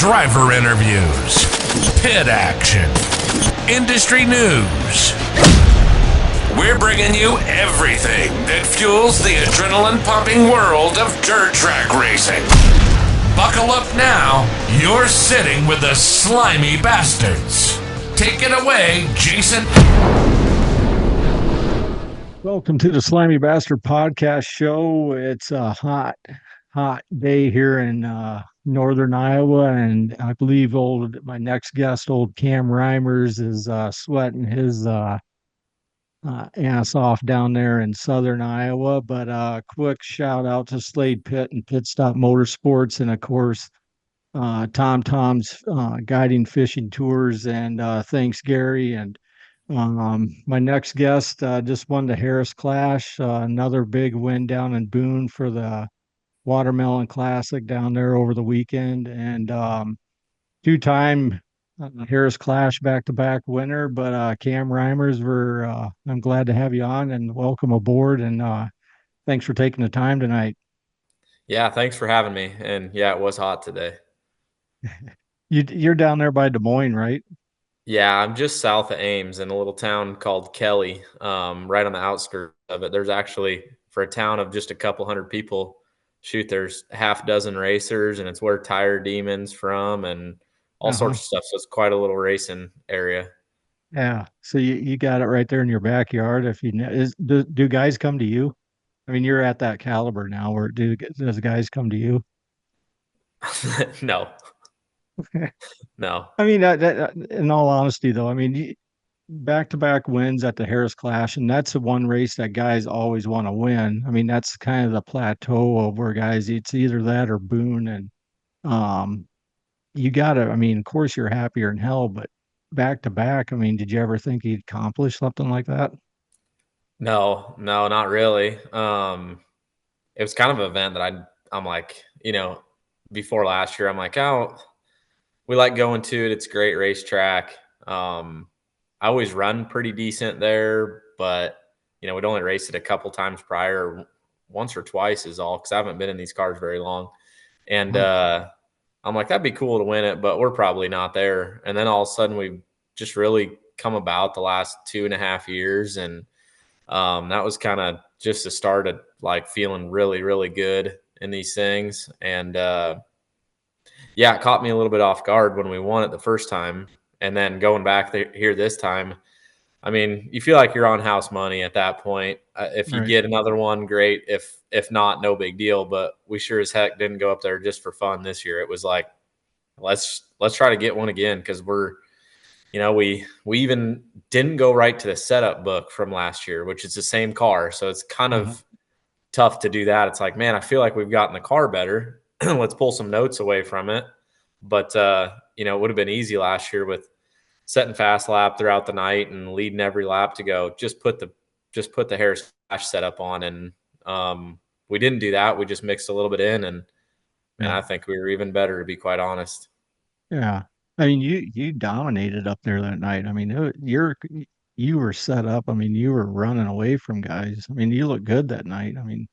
driver interviews, pit action, industry news. We're bringing you everything that fuels the adrenaline-pumping world of dirt track racing. Buckle up now. You're sitting with the Slimy Bastards. Take it away, Jason. Welcome to the Slimy Bastard podcast show. It's a hot day here in northern Iowa, and I believe my next guest, old Cam Reimers, is sweating his ass off down there in southern Iowa. But quick shout out to Slade Pit and Pit Stop Motorsports, and of course Tom's guiding fishing tours. And thanks, Gary. And my next guest just won the Harris Clash, another big win down in Boone for the Watermelon Classic down there over the weekend, and two-time Harris Clash back-to-back winner. But Cam Reimers, I'm glad to have you on and welcome aboard, and thanks for taking the time tonight. Yeah, thanks for having me. And yeah, it was hot today. You're down there by Des Moines, right? Yeah, I'm just south of Ames in a little town called Kelly, right on the outskirts of it. There's actually, for a town of just a couple hundred people, there's half dozen racers, and it's where Tire Demon's from and all sorts of stuff. So it's quite a little racing area. Yeah. So you got it right there in your backyard. If you do guys come to you? I mean, you're at that caliber now. Where does guys come to you? No. No. I mean, in all honesty, though, I mean, back-to-back wins at the Harris Clash, and that's the one race that guys always want to win. I mean, that's kind of the plateau of where guys, it's either that or Boone. And you gotta, I mean, of course you're happier than hell, but back-to-back, I mean, did you ever think you'd accomplish something like that? No, not really. It was kind of an event that I'm like, before last year, I'm like, oh, we like going to it. It's a great racetrack. I always run pretty decent there, but we'd only raced it a couple times prior, once or twice is all, because I haven't been in these cars very long. And I'm like, that'd be cool to win it, but we're probably not there. And then all of a sudden we've just really come about the last 2.5 years. And that was kind of just the start of like feeling really, really good in these things. And yeah, it caught me a little bit off guard when we won it the first time. And then going back here this time, I mean, you feel like you're on house money at that point. If you get another one, great. If not, no big deal. But we sure as heck didn't go up there just for fun this year. It was like, let's try to get one again, because we even didn't go right to the setup book from last year, which is the same car. So it's kind of tough to do that. It's like, man, I feel like we've gotten the car better. Let's pull some notes away from it. But it would have been easy last year with setting fast lap throughout the night and leading every lap to go, just put the Harris Clash setup on. And we didn't do that. We just mixed a little bit in, and I think we were even better, to be quite honest. Yeah. I mean, you dominated up there that night. I mean, you were set up. I mean, you were running away from guys. I mean, you looked good that night. I mean,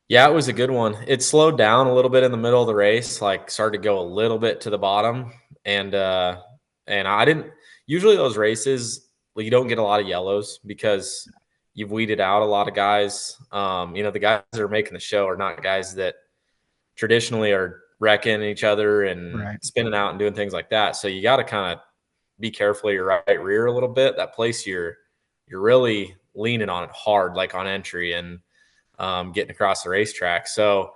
yeah, it was a good one. It slowed down a little bit in the middle of the race, like started to go a little bit to the bottom. And I didn't usually those races, you don't get a lot of yellows because you've weeded out a lot of guys. The guys that are making the show are not guys that traditionally are wrecking each other and spinning out and doing things like that. So you got to kind of be careful of your right rear a little bit. That place you're really leaning on it hard, like on entry and getting across the racetrack. So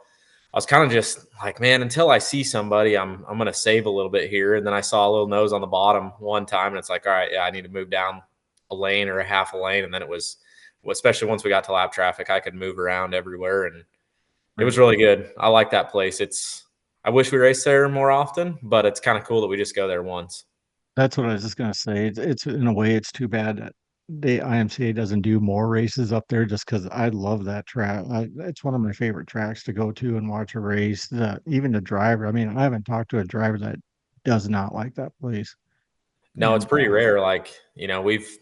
I was kind of just like, man, until I see somebody, I'm going to save a little bit here. And then I saw a little nose on the bottom one time, and it's like, all right, yeah, I need to move down a lane or a half a lane. And then it was, especially once we got to lap traffic, I could move around everywhere, and it was really good. I like that place. I wish we raced there more often, but it's kind of cool that we just go there once. That's what I was just going to say. It's in a way, it's too bad that the IMCA doesn't do more races up there, just because I love that track. It's one of my favorite tracks to go to and watch a race. Even the driver, I mean, I haven't talked to a driver that does not like that place. No, it's pretty rare. Like, we've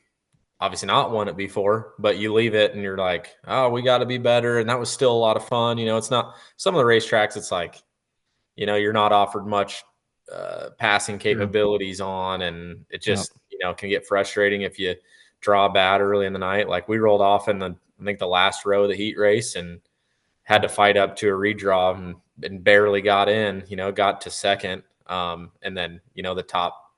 obviously not won it before, but you leave it and you're like, oh, we got to be better. And that was still a lot of fun. It's not some of the racetracks. It's like, you're not offered much passing capabilities on, and it just can get frustrating if you draw bad early in the night. Like we rolled off in I think the last row of the heat race and had to fight up to a redraw and barely got in. Got to second, and then the top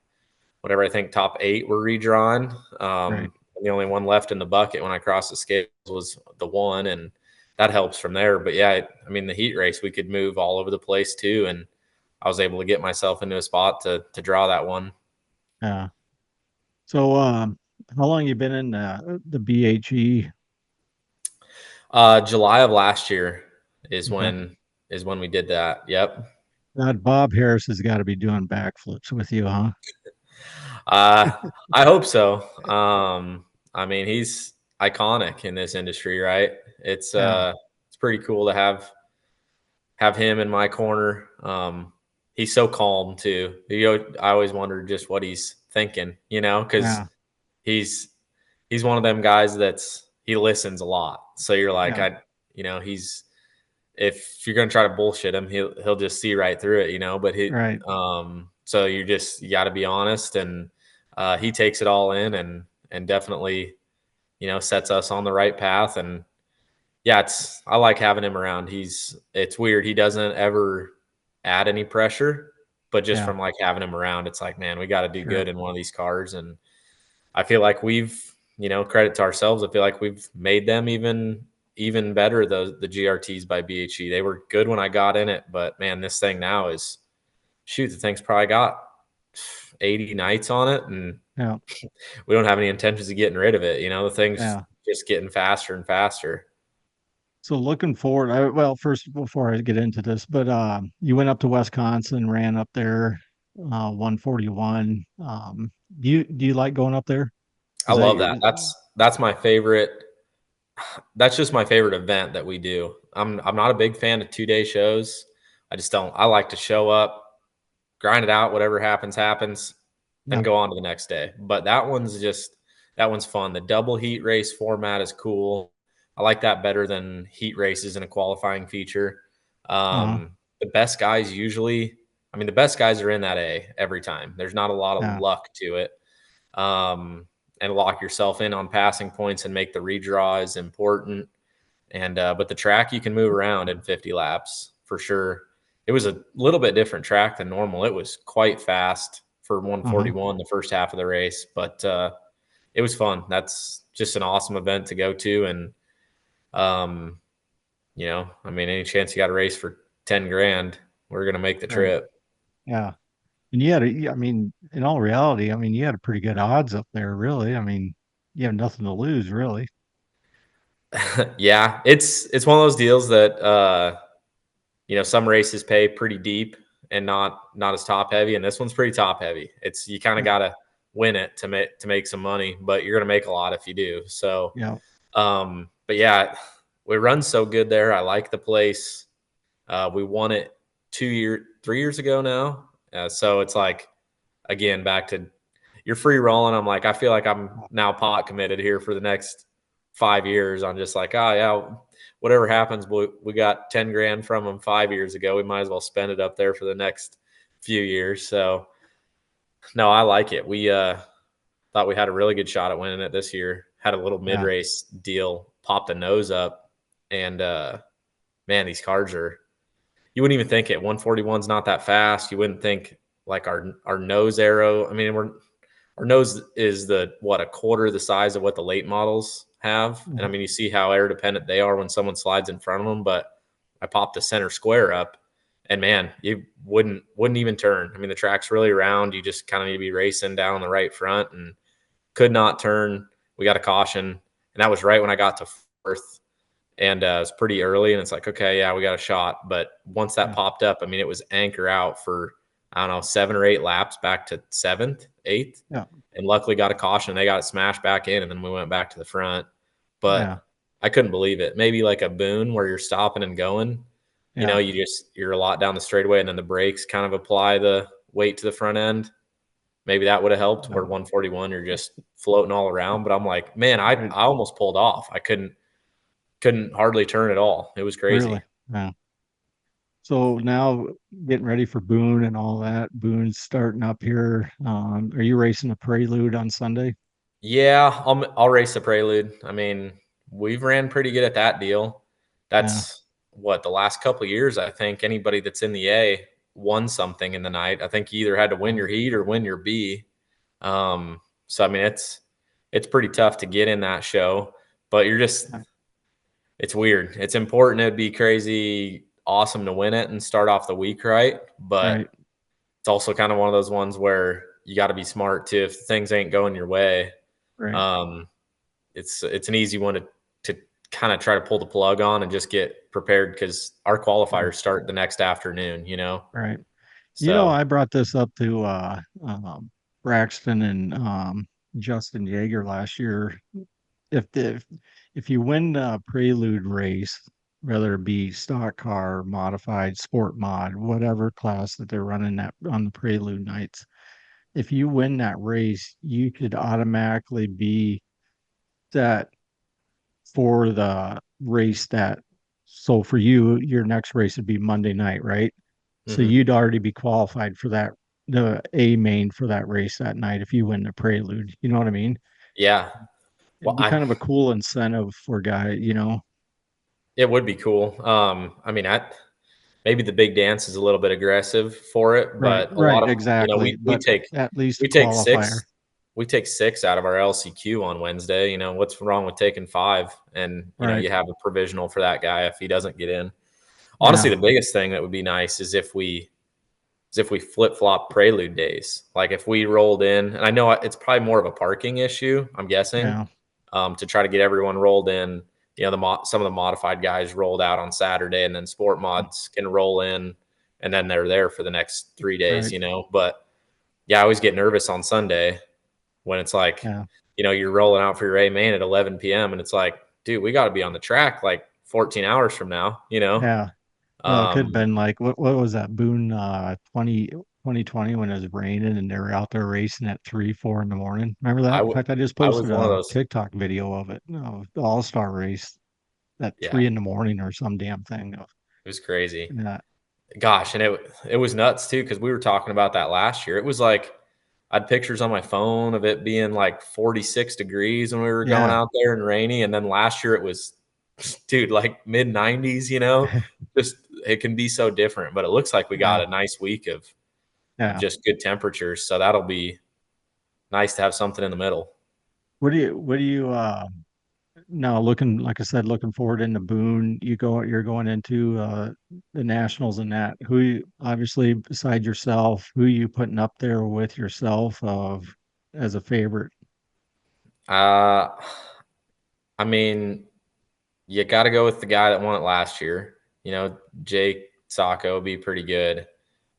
whatever I think top 8 were redrawn. And the only one left in the bucket when I crossed the scales was the one, and that helps from there. But yeah, the heat race we could move all over the place too, and I was able to get myself into a spot to draw that one. Yeah. So, how long you been in the BHE? July of last year is when we did that. Yep. God, Bob Harris has got to be doing backflips with you, huh? I hope so. He's iconic in this industry, right? It's pretty cool to have him in my corner. He's so calm too. I always wondered just what he's thinking, because he's one of them guys he listens a lot. So you're like, he's, if you're gonna try to bullshit him, he'll just see right through it, But so you got to be honest, and he takes it all in and definitely, sets us on the right path. And yeah, I like having him around. It's weird. He doesn't ever add any pressure, but just from like having him around, it's like, man, we got to do good in one of these cars. And I feel like we've, credit to ourselves, I feel like we've made them even better. The GRTs by BHE, they were good when I got in it, but man, this thing now is, the thing's probably got 80 nights on it, and we don't have any intentions of getting rid of it. The thing's just getting faster and faster. So looking forward, first, before I get into this, but you went up to Wisconsin, ran up there, 141. Do you like going up there? I love that. That's my favorite. That's just my favorite event that we do. I'm not a big fan of 2-day shows. I just don't. I like to show up, grind it out, whatever happens, and go on to the next day. But that one's fun. The double heat race format is cool. I like that better than heat races in a qualifying feature. The best guys usually, the best guys are in that A every time. There's not a lot of luck to it. And lock yourself in on passing points and make the redraw is important. And but the track, you can move around in 50 laps for sure. It was a little bit different track than normal. It was quite fast for 141 the first half of the race, but it was fun. That's just an awesome event to go to. And any chance you got a race for 10 grand, we're going to make the trip. Yeah. And in all reality, you had a pretty good odds up there, really. You have nothing to lose, really. Yeah, it's one of those deals that some races pay pretty deep and not as top heavy, and this one's pretty top heavy. It's you kind of got to win it to make some money, but you're going to make a lot if you do. So but yeah, we run so good there. I like the place. We won it 3 years ago now. So it's like, again, back to you're free rolling. I'm like, I feel like I'm now pot committed here for the next 5 years. I'm just like, oh yeah, whatever happens, we got 10 grand from them 5 years ago. We might as well spend it up there for the next few years. So no, I like it. We thought we had a really good shot at winning it this year. Had a little mid-race deal, popped the nose up, and man, these cars are. You wouldn't even think it. 141's not that fast. You wouldn't think like our nose arrow. Our nose is a quarter the size of what the late models have. And you see how air dependent they are when someone slides in front of them. But I popped the center square up, and man, you wouldn't even turn. The track's really round. You just kind of need to be racing down the right front, and could not turn. We got a caution, and that was right when I got to fourth. And it was pretty early, and it's like, okay, yeah, we got a shot. But once that popped up, it was anchor out for, I don't know, 7 or 8 laps back to 7th, 8th. Yeah. And luckily got a caution. They got it smashed back in, and then we went back to the front. But I couldn't believe it. Maybe like a Boone where you're stopping and going. You're a lot down the straightaway, and then the brakes kind of apply the weight to the front end. Maybe that would have helped. Where 141, you're just floating all around. But I'm like, man, I almost pulled off. I couldn't hardly turn at all. It was crazy. Really? Yeah. So now getting ready for Boone and all that. Boone's starting up here. Are you racing a Prelude on Sunday? Yeah, I'll race the Prelude. I mean, we've ran pretty good at that deal. Yeah, That's what the last couple of years. I think anybody that's in the A won something in the night. I think you either had to win your heat or win your B. So I mean, it's pretty tough to get in that show, but yeah, it's weird. It's important. It'd be crazy awesome to win it and start off the week right, right, but it's also kind of one of those ones where you got to be smart too. If things ain't going your way, right, um, it's an easy one to kind of try to pull the plug on and just get prepared because our yeah, qualifiers start the next afternoon. right. So I brought this up to Braxton and Justin Yeager last year. If the if you win the Prelude race, whether it be stock car, modified, sport mod, whatever class that they're running that on the Prelude nights, if you win that race, you could automatically be set for the race that. So for you, your next race would be Monday night, right? So mhm. you'd already be qualified for that, the A main for that race that night if you win the Prelude. You know what I mean? Yeah, well, It'd be kind of a cool incentive for guy. it would be cool. I mean, maybe the big dance is a little bit aggressive for it, Right, but a lot right, of exactly. we But take at least we a take qualifier. six we take six out of our LCQ on Wednesday. What's wrong with taking five? And Right. you have a provisional for that guy if he doesn't get in. Honestly, Yeah. the biggest thing that would be nice is if we flip flop Prelude days. Like if we rolled in, and I know it's probably more of a parking issue, I'm guessing, Yeah. to try to get everyone rolled in. Some of the modified guys rolled out on Saturday, and then sport mods can roll in, and then they're there for the next 3 days. Right. But yeah, I always get nervous on Sunday when it's like, Yeah. you're rolling out for your A main at 11 p.m. and it's like, dude, we got to be on the track like 14 hours from now. Yeah. Well, it could have Um, been like what was that Boone 2020 when it was raining and they were out there racing at 3, 4 in the morning. Remember I that? In w- fact, I just I was posted one of a those. TikTok video of it. The All-Star race at Yeah, 3 in the morning or some damn thing. it was crazy. Yeah. Gosh, and it was nuts too because we were talking about that last year. It was like I had pictures on my phone of it being like 46 degrees when we were going Yeah. out there and rainy, and then last year it was, dude, like mid 90s. Just it can be so different. But it looks like we got Yeah. a nice week of Yeah. just good temperatures, so that'll be nice to have something in the middle. What do you now looking, like I said, looking forward into Boone, you're going into the Nationals and that. Obviously beside yourself, who you putting up there with yourself of as a favorite? Uh, I mean, you got to go with the guy that won it last year. Jake Sacco be pretty good.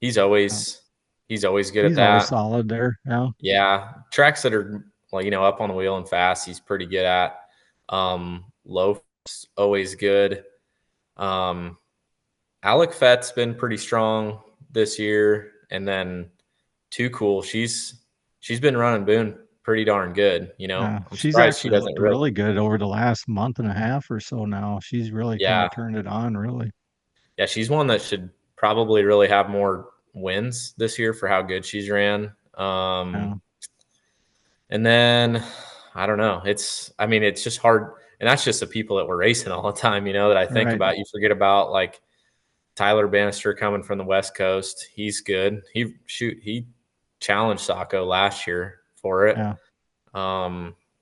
He's Uh, always he's always good at he's always that. solid there. Yeah. Yeah, tracks that are up on the wheel and fast. He's pretty good at. Loaf's always good. Um, Alec Fett's been pretty strong this year, and then Too Cool. She's been running Boone pretty darn good. I'm She's surprised she actually doesn't looked really. really good over the last month and a half or so now. She's really kind Yeah, of turned it on, really. yeah, she's one that should probably really have more wins this year for how good she's ran. Yeah. And then I don't know. I mean, it's just hard. And that's just the people that were racing all the time, that I think Right. about. You forget about like Tyler Bannister coming from the West Coast. He's good. He challenged Sacco last year for it. Yeah.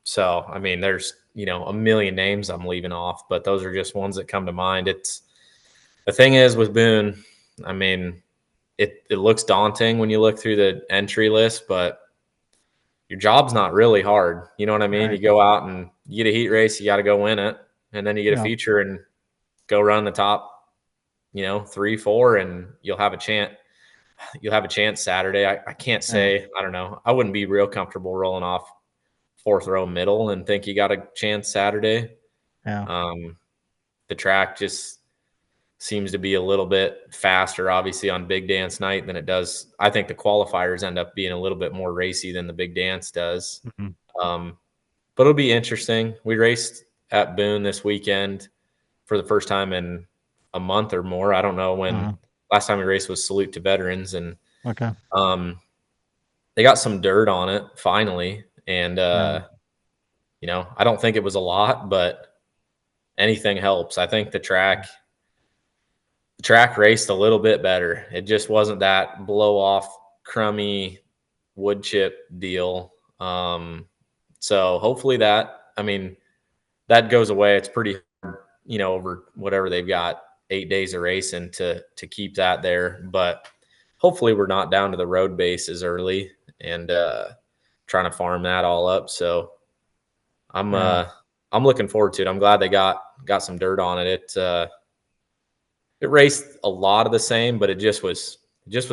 So I mean, there's, a million names I'm leaving off, but those are just ones that come to mind. The thing is with Boone, I mean, it looks daunting when you look through the entry list, but your job's not really hard. You know what I mean? You Right. go out and you get a heat race, you got to go win it. And then you get a Yeah. feature and go run the top, 3, 4, and you'll have a chance. You'll have a chance Saturday. I can't Yeah. say, I don't know. I wouldn't be real comfortable rolling off fourth row middle and think you got a chance Saturday. Yeah. Um, the track just seems to be a little bit faster, obviously, on big dance night than it does. I think the qualifiers end up being a little bit more racy than the big dance does. Mhm. Um, but it'll be interesting. We raced at Boone this weekend for the first time in a month or more. I don't know when Uh-huh. last time we raced was Salute to Veterans, and Okay. They got some dirt on it finally, and Yeah. I don't think it was a lot, but anything helps. I think the track raced a little bit better. It just wasn't that blow off crummy wood chip deal. So hopefully that goes away. It's pretty hard, over whatever they've got 8 days of racing to keep that there. But hopefully we're not down to the road bases early and trying to farm that all up. So I'm looking forward to it. I'm glad they got some dirt on it. It raced a lot of the same, but it just was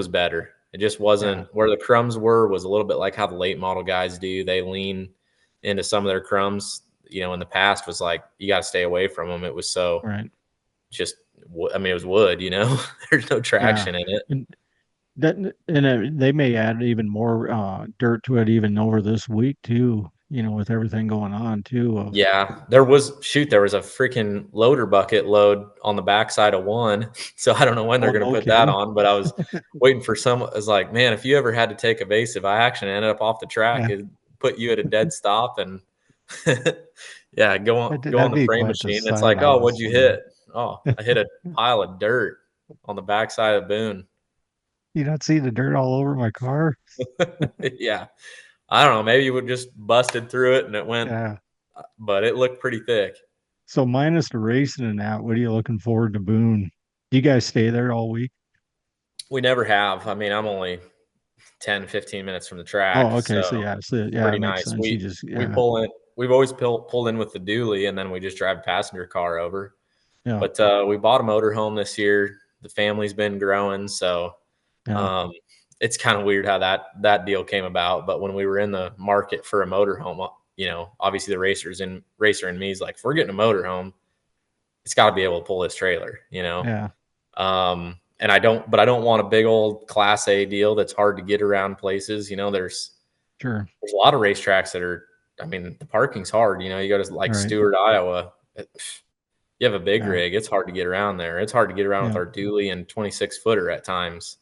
better. It just wasn't where the crumbs was a little bit like how the late model guys do. They lean into some of their crumbs. In the past was like, you got to stay away from them. It was so just, it was wood, there's no traction in it. They may add even more dirt to it even over this week too, with everything going on too. Yeah, there was a freaking loader bucket load on the backside of one. So I don't know when they're going to put that on, but I was waiting for I was like, man, if you ever had to take evasive action and ended up off the track, it'd put you at a dead stop and go on the frame machine. It's like, oh, what'd you hit? Oh, I hit a pile of dirt on the backside of the Boone. You not see the dirt all over my car? Yeah. I don't know. Maybe you would just busted through it and it went, but it looked pretty thick. So minus the racing and that, what are you looking forward to Boone? Do you guys stay there all week? We never have. I mean, I'm only 10, 15 minutes from the track. Oh, okay. So pretty nice. Sense. We pull in. We've always pulled in with the dually, and then we just drive a passenger car over. Yeah. But we bought a motorhome this year. The family's been growing, so it's kind of weird how that deal came about. But when we were in the market for a motorhome, obviously the racer in me is like, if we're getting a motorhome, it's got to be able to pull this trailer, Yeah. And I don't want a big old Class A deal that's hard to get around places. There's a lot of racetracks that are, the parking's hard. You go to Stewart, Iowa. You have a big rig. It's hard to get around there. It's hard to get around with our dually and 26-footer at times.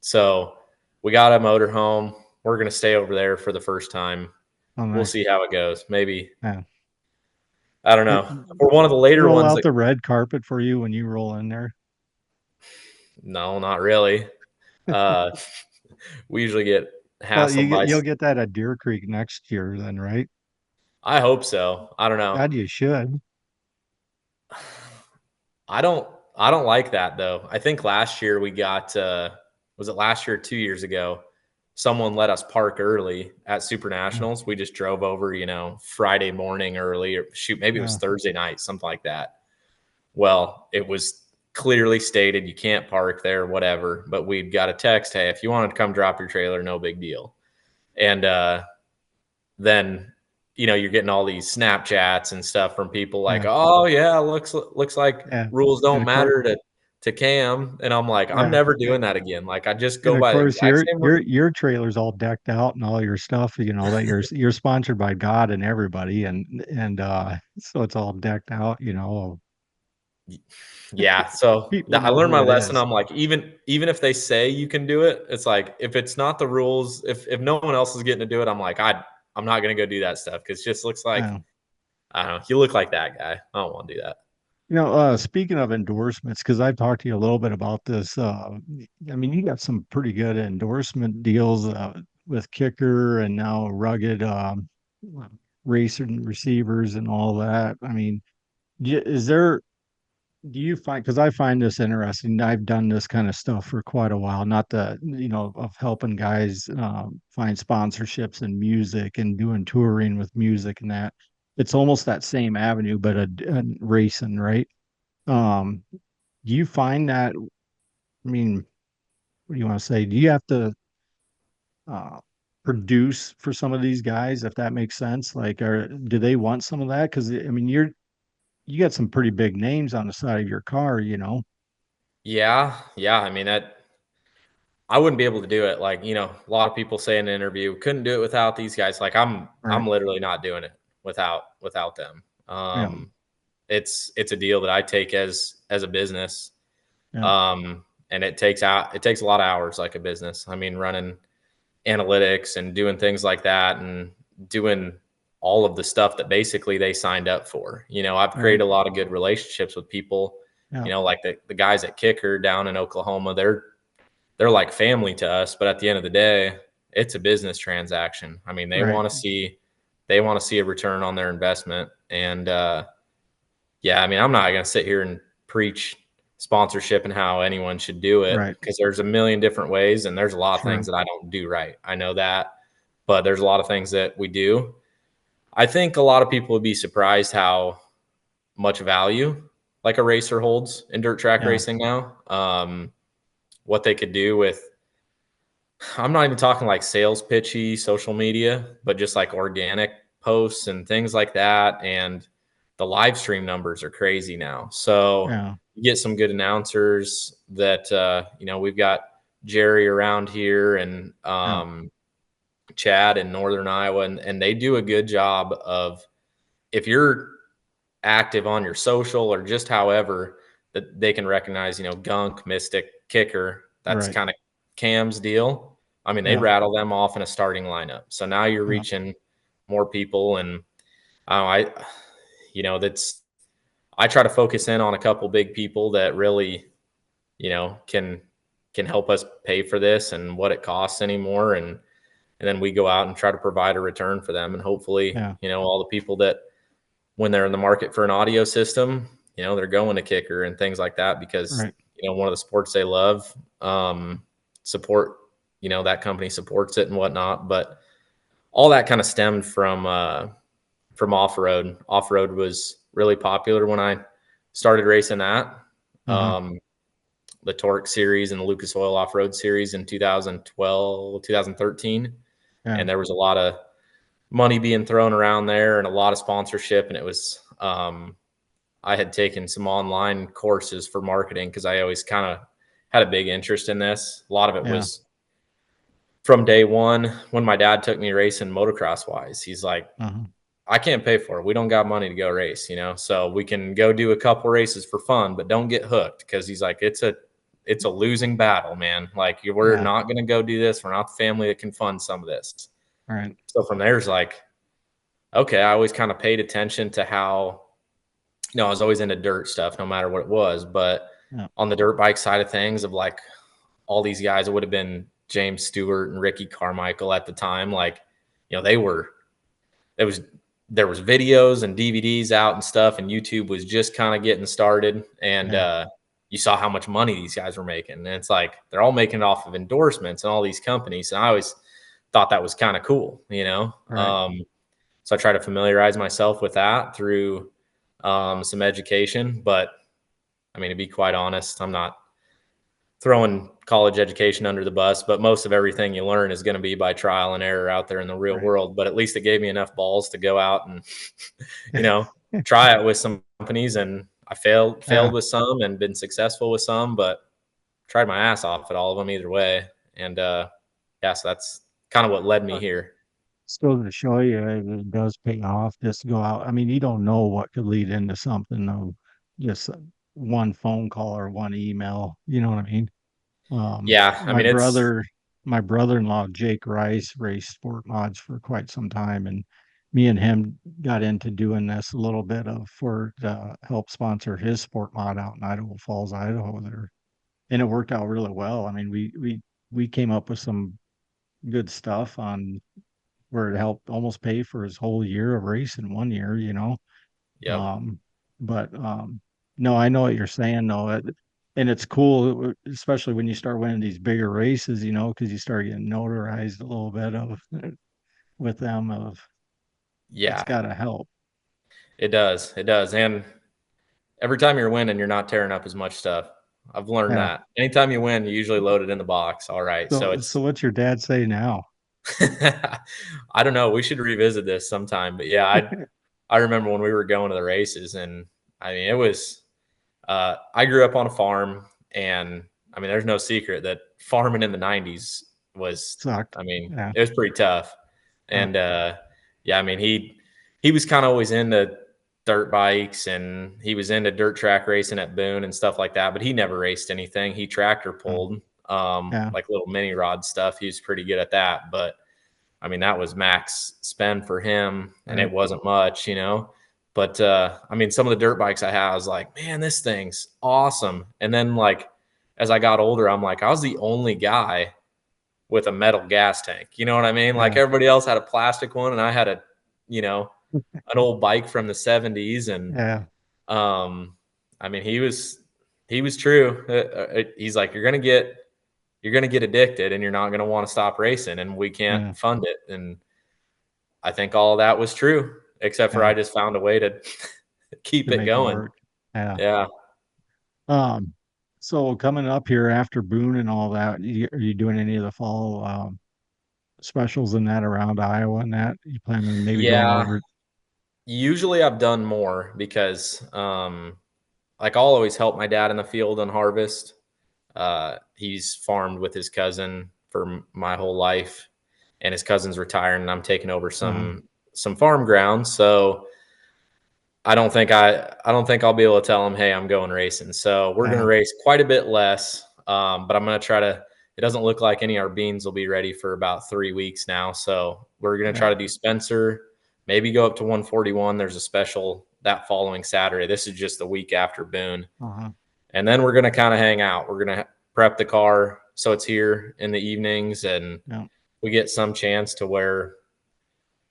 So we got a motorhome. We're going to stay over there for the first time. Oh, nice. We'll see how it goes. Maybe. Yeah. I don't know. For one of the later ones. Roll out the red carpet for you when you roll in there? No, not really. We usually get hassled by. You'll get that at Deer Creek next year then, right? I hope so. I don't know. God, you should. I don't like that though. I think last year we got was it last year or 2 years ago? Someone let us park early at Super Nationals. We just drove over, Friday morning early, or maybe it was Thursday night, something like that. Well, it was clearly stated you can't park there, whatever. But we'd got a text, hey, if you wanted to come drop your trailer, no big deal. And then you're getting all these Snapchats and stuff from people like, oh yeah, looks like rules don't matter to Cam, and I'm like, I'm never doing that again. Like, I just go by. Of course, your trailer's all decked out and all your stuff. That you're sponsored by God and everybody, and so it's all decked out. Yeah. So I learned my lesson. I'm like, even if they say you can do it, it's like if it's not the rules, if no one else is getting to do it, I'm like, I'm not going to go do that stuff because it just looks like, I don't know, you look like that guy. I don't want to do that. Speaking of endorsements, because I've talked to you a little bit about this. You got some pretty good endorsement deals with Kicker and now Rugged Racer and Receivers and all that. Do you find, because I find this interesting, I've done this kind of stuff for quite a while, not of helping guys find sponsorships in music and doing touring with music and that. It's almost that same avenue, but a racing, right? Do you find that, what do you want to say? Do you have to produce for some of these guys, if that makes sense? Like, do they want some of that? Because, you got some pretty big names on the side of your car, Yeah. That I wouldn't be able to do it. Like, a lot of people say in an interview, couldn't do it without these guys. Like, I'm literally not doing it without them. It's a deal that I take as a business. Yeah. And it takes a lot of hours, like a business. I mean, running analytics and doing things like that, and doing all of the stuff that basically they signed up for. I've created a lot of good relationships with people, Yeah. like the guys at Kicker down in Oklahoma. They're like family to us, but at the end of the day, it's a business transaction. I mean, they Right. want to see a return on their investment. And yeah, I mean, I'm not going to sit here and preach sponsorship and how anyone should do it, Right. because there's a million different ways, and there's a lot of Sure. things that I don't do right. I know that, but there's a lot of things that we do. I think a lot of people would be surprised how much value like a racer holds in dirt track Yeah. racing now. What they could do with, I'm not even talking like sales pitchy social media, but just like organic posts and things like that. And the live stream numbers are crazy now. So Yeah. you get some good announcers that, we've got Jerry around here, and Chad in Northern Iowa, and they do a good job of, if you're active on your social or just however, that they can recognize, Gunk, Mystic, Kicker. That's Right. kind of Cam's deal. I mean, they Yeah. rattle them off in a starting lineup. So now you're reaching more people. And that's, I try to focus in on a couple big people that really, can help us pay for this and what it costs anymore. And then we go out and try to provide a return for them. And hopefully, all the people that, when they're in the market for an audio system, they're going to Kicker and things like that, because, one of the sports they love, support, that company supports it and whatnot. But all that kind of stemmed from off-road. Off-road was really popular when I started racing that. The Torque series and the Lucas Oil off-road series in 2012, 2013. And there was a lot of money being thrown around there and a lot of sponsorship. And it was, I had taken some online courses for marketing, because I always kind of had a big interest in this. A lot of it was from day one, when my dad took me racing motocross wise. He's like, I can't pay for it. We don't got money to go race, so we can go do a couple races for fun, but don't get hooked. Because he's like, it's a losing battle, man. Like, we're not going to go do this. We're not the family that can fund some of this. Right. So from there's like, okay, I always kind of paid attention to how, I was always into dirt stuff, no matter what it was. But on the dirt bike side of things, of like all these guys, it would have been James Stewart and Ricky Carmichael at the time. Like, there was videos and DVDs out and stuff, and YouTube was just kind of getting started. And you saw how much money these guys were making. And it's like, they're all making it off of endorsements and all these companies. And I always thought that was kind of cool, so I try to familiarize myself with that through some education. But I mean, to be quite honest, I'm not throwing college education under the bus, but most of everything you learn is going to be by trial and error out there in the real world. But at least it gave me enough balls to go out and, try it with some companies. And I failed with some and been successful with some, but tried my ass off at all of them either way. And so that's kind of what led me here. Still to show you it does pay off just to go out. I mean, you don't know what could lead into something of just one phone call or one email. You know what I mean? I mean, my brother-in-law, Jake Rice, raced sport mods for quite some time. And me and him got into doing this a little bit to help sponsor his sport mod out in Idaho Falls, Idaho there. And it worked out really well. I mean, we came up with some good stuff on where it helped almost pay for his whole year of race in 1 year, Yep. No, I know what you're saying though. And it's cool, especially when you start winning these bigger races, because you start getting notarized a little bit with them it's got to help. It does. And every time you're winning, you're not tearing up as much stuff. I've learned that. Anytime you win, you usually load it in the box. All right. So what's your dad say now? I don't know. We should revisit this sometime. But yeah, I remember when we were going to the races, and I mean, it was, I grew up on a farm, and I mean, there's no secret that farming in the 90s was, sucked. It was pretty tough. And I mean, he was kind of always into dirt bikes, and he was into dirt track racing at Boone and stuff like that, but he never raced anything. He tractor pulled, Yeah. like little mini rod stuff. He was pretty good at that, but I mean, that was max spend for him, and Right. it wasn't much, you know. But I mean, some of the dirt bikes I had, I was like, man, this thing's awesome. And then, like, as I got older, I'm like, I was the only guy with a metal gas tank. You know what I mean? Like, Yeah. everybody else had a plastic one, and I had you know, an old bike from the 70s. And Yeah. I mean, he was true. He's like, you're gonna get addicted, and you're not gonna want to stop racing, and we can't Yeah. fund it. And I think all of that was true, except for Yeah. I just found a way to keep To it make it going. work. Yeah. Yeah. Um, so coming up here after Boone and all that, are you doing any of the fall specials in that around Iowa and that? You plan on maybe going Yeah. over? Usually I've done more because like I'll always help my dad in the field on harvest. He's farmed with his cousin for my whole life, and his cousin's retiring, and I'm taking over Uh, some farm ground. So I don't think I'll be able to tell him, hey, I'm going racing. So we're gonna yeah. race quite a bit less. But I'm gonna try to. It doesn't look like any of our beans will be ready for about 3 weeks now. So we're gonna Yeah. try to do Spencer, maybe go up to 141. There's a special that following Saturday. This is just the week after Boone. Uh-huh. And then we're gonna kind of hang out. We're gonna prep the car so it's here in the evenings, and Yeah. we get some chance to where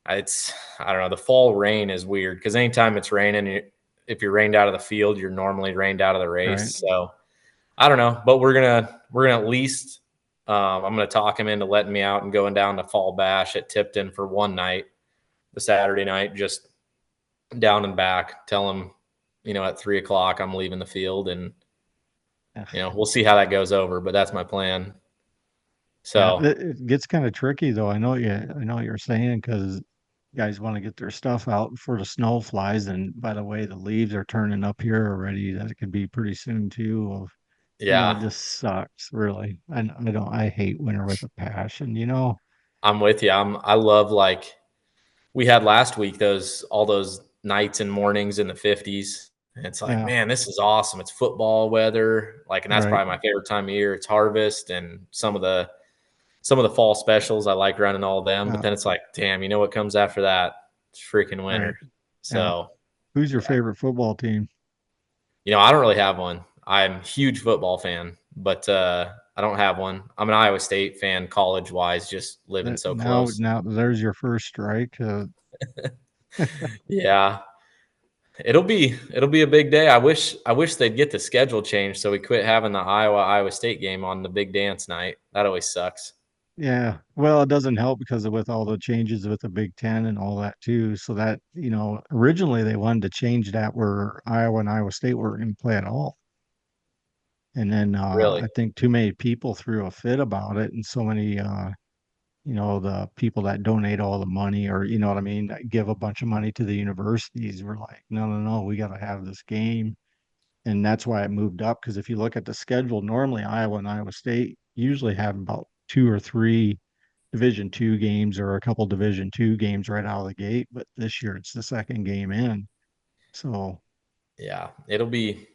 it's I don't know. The fall rain is weird because anytime it's raining, if you're rained out of the field, you're normally rained out of the Right. race. So I don't know, but we're gonna at least I'm gonna talk him into letting me out and going down to Fall Bash at Tipton for one night, the Saturday night, just down and back. Tell him, at 3 o'clock I'm leaving the field, and Yeah. we'll see how that goes over. But that's my plan. Yeah. So It gets kind of tricky though. I know what you're saying because guys want to get their stuff out before the snow flies. And by the way, the leaves are turning up here already. That it could be pretty soon too. It yeah, just sucks, really. I hate winter with a passion. I'm with you. I love like we had last week all those nights and mornings in the 50s. And it's like, Yeah, man, this is awesome. It's football weather. Like, and that's right. probably my favorite time of year. It's harvest, and some of the fall specials. I like running all of them. But Yeah, then it's like, damn, you know what comes after that? It's freaking right. winter. Yeah. So Who's your yeah. favorite football team? I don't really have one. I'm a huge football fan, but I don't have one. I'm an Iowa State fan, college wise, just living so Now, close. now there's your first strike. Yeah. It'll be a big day. I wish they'd get the schedule changed so we quit having the Iowa State game on the big dance night. That always sucks. Yeah. Well, it doesn't help because with all the changes with the Big Ten and all that too. So that, originally they wanted to change that where Iowa and Iowa State weren't going to play at all. And then Really? I think too many people threw a fit about it, and so many the people that donate all the money, or you know what I mean, that give a bunch of money to the universities were like, no, no, no, we got to have this game. And that's why it moved up. Because if you look at the schedule, normally Iowa and Iowa State usually have about two or three Division II games or a couple Division II games right out of the gate. But this year it's the second game in. So Yeah. It'll be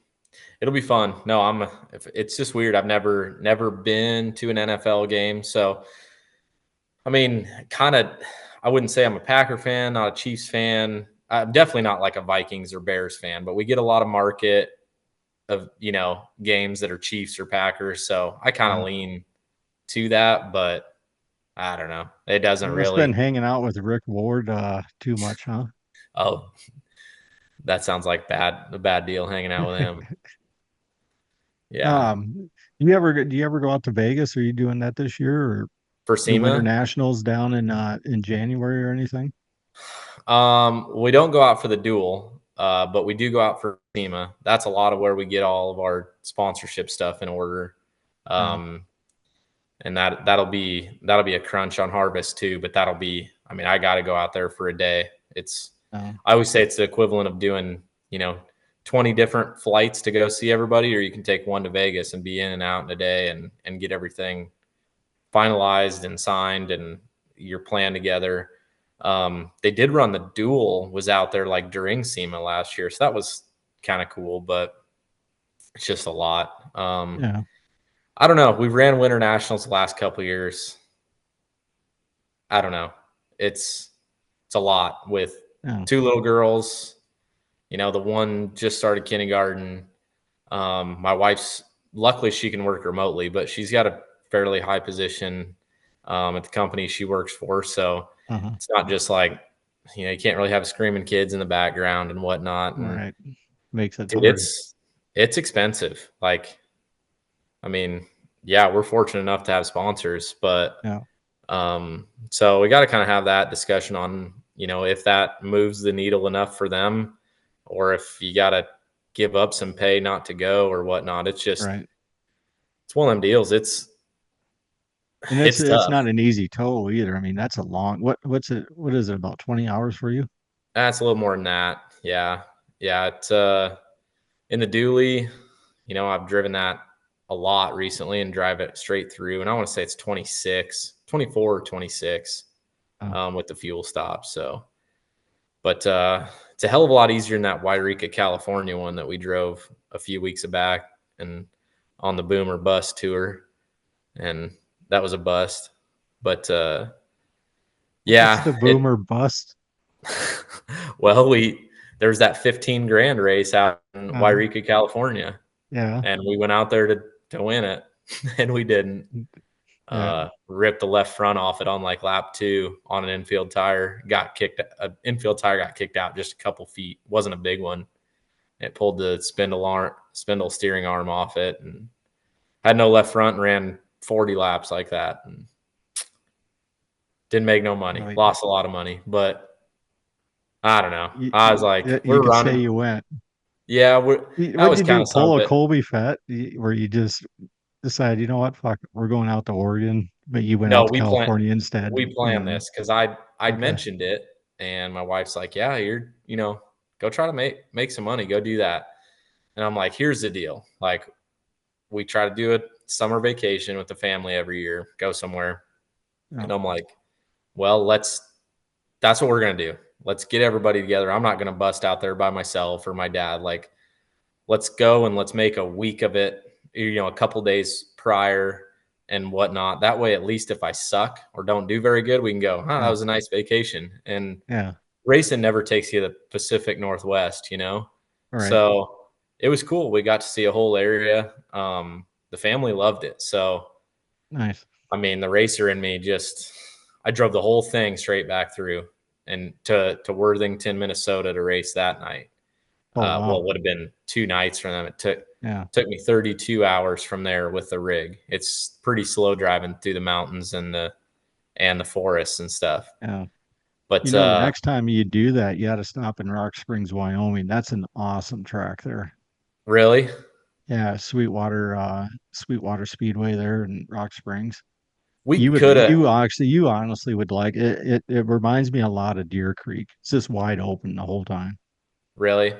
fun. No, it's just weird. I've never been to an NFL game. So I mean, kind of I wouldn't say I'm a Packer fan, not a Chiefs fan. I'm definitely not like a Vikings or Bears fan, but we get a lot of market of games that are Chiefs or Packers, so I kind of yeah, lean to that, but I don't know. It doesn't you must have been really. hanging out with Rick Ward too much, huh? Oh, that sounds like a bad deal hanging out with him. Yeah, Do you ever go out to Vegas? Are you doing that this year, or for the Winter SEMA, Nationals down in January or anything? we don't go out for the duel, but we do go out for SEMA. That's a lot of where we get all of our sponsorship stuff in order. Yeah. Um, and that'll be a crunch on harvest too, but that'll be, I mean, I got to go out there for a day. Yeah. I always say it's the equivalent of doing 20 different flights to go see everybody, or you can take one to Vegas and be in and out in a day and get everything finalized and signed and your plan together. They did run the duel was out there like during SEMA last year. So that was kind of cool, but it's just a lot. Yeah. I don't know. We've ran winter nationals the last couple of years. I don't know. It's a lot with Yeah. two little girls. The one just started kindergarten. My wife's luckily she can work remotely, but she's got a fairly high position at the company she works for. So Uh-huh. it's not just like, you can't really have screaming kids in the background and whatnot. And Right. Makes it dude, hard. it's expensive. Like, I mean, yeah, we're fortunate enough to have sponsors, but Yeah. so we got to kind of have that discussion on, if that moves the needle enough for them, or if you got to give up some pay not to go or whatnot. It's just, Right. it's one of them deals. And It's it's tough. not an easy tow either. I mean, that's a long what is it, about 20 hours for you? That's a little more than that. Yeah. Yeah. It's, in the dually, I've driven that a lot recently and drive it straight through. And I want to say it's 24 or 26 Oh, with the fuel stop. So, but it's a hell of a lot easier than that Wairika, California one that we drove a few weeks back and on the Boomer bus tour. And that was a bust. But what's yeah, the boomer bust? well, there's that 15 grand race out in Uh, Wairika, California. yeah. And we went out there to win it, and we didn't. Yeah. Ripped the left front off it on like lap 2 on an infield tire. Infield tire got kicked out just a couple feet. Wasn't a big one. It pulled the spindle steering arm off it, and had no left front and ran 40 laps like that, and didn't make no money. Really, Lost a lot of money, but I don't know. you, I was like, you we're could say running. you went. Yeah, that What'd was you kind do? of Pull a something. Colby Fett where you just decide, you know what, fuck, it, we're going out to Oregon, but you went No, out to California instead. we planned And this because I'd okay. mentioned it, and my wife's like, "Yeah, go try to make some money, go do that." And I'm like, "Here's the deal. Like, we try to do a summer vacation with the family every year, go somewhere." Yeah. And I'm like, "Well, that's what we're gonna do. Let's get everybody together. I'm not gonna bust out there by myself or my dad. Like, let's go and let's make a week of it, a couple days prior and whatnot. That way, at least if I suck or don't do very good, we can go, that Yeah. was a nice vacation. And Yeah. racing never takes you to the Pacific Northwest. All right. So it was cool. We got to see a whole area. The family loved it. So, Nice. I mean, the racer in me I drove the whole thing straight back through and to Worthington, Minnesota to race that night. Oh, Well, wow. it would have been 2 nights from them. It Yeah. took me 32 hours from there with the rig. It's pretty slow driving through the mountains and the forests and stuff. Yeah. But The next time you do that, you got to stop in Rock Springs, Wyoming. That's an awesome track there. really, Yeah, Sweetwater Speedway there in Rock Springs. we could have You honestly would like it. It reminds me a lot of Deer Creek. It's just wide open the whole time. really.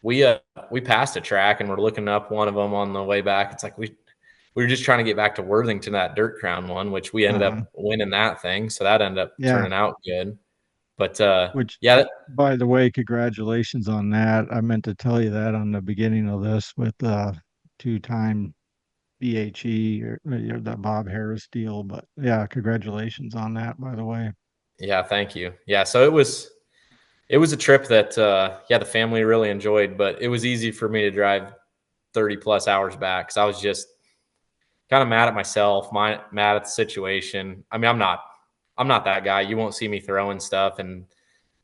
We passed a track and we're looking up one of them on the way back. It's like we were just trying to get back to Worthington, that dirt crown one, which we ended Uh-huh. up winning that thing. So that ended up Yeah. turning out good. But Which, yeah, by the way, congratulations on that. I meant to tell you that on the beginning of this with two-time BHE or the Bob Harris deal. But yeah, congratulations on that, by the way. yeah, thank you. Yeah, so it was a trip that the family really enjoyed, but it was easy for me to drive 30 plus hours back because I was just kind of mad at myself, mad at the situation. I mean, I'm not that guy. You won't see me throwing stuff and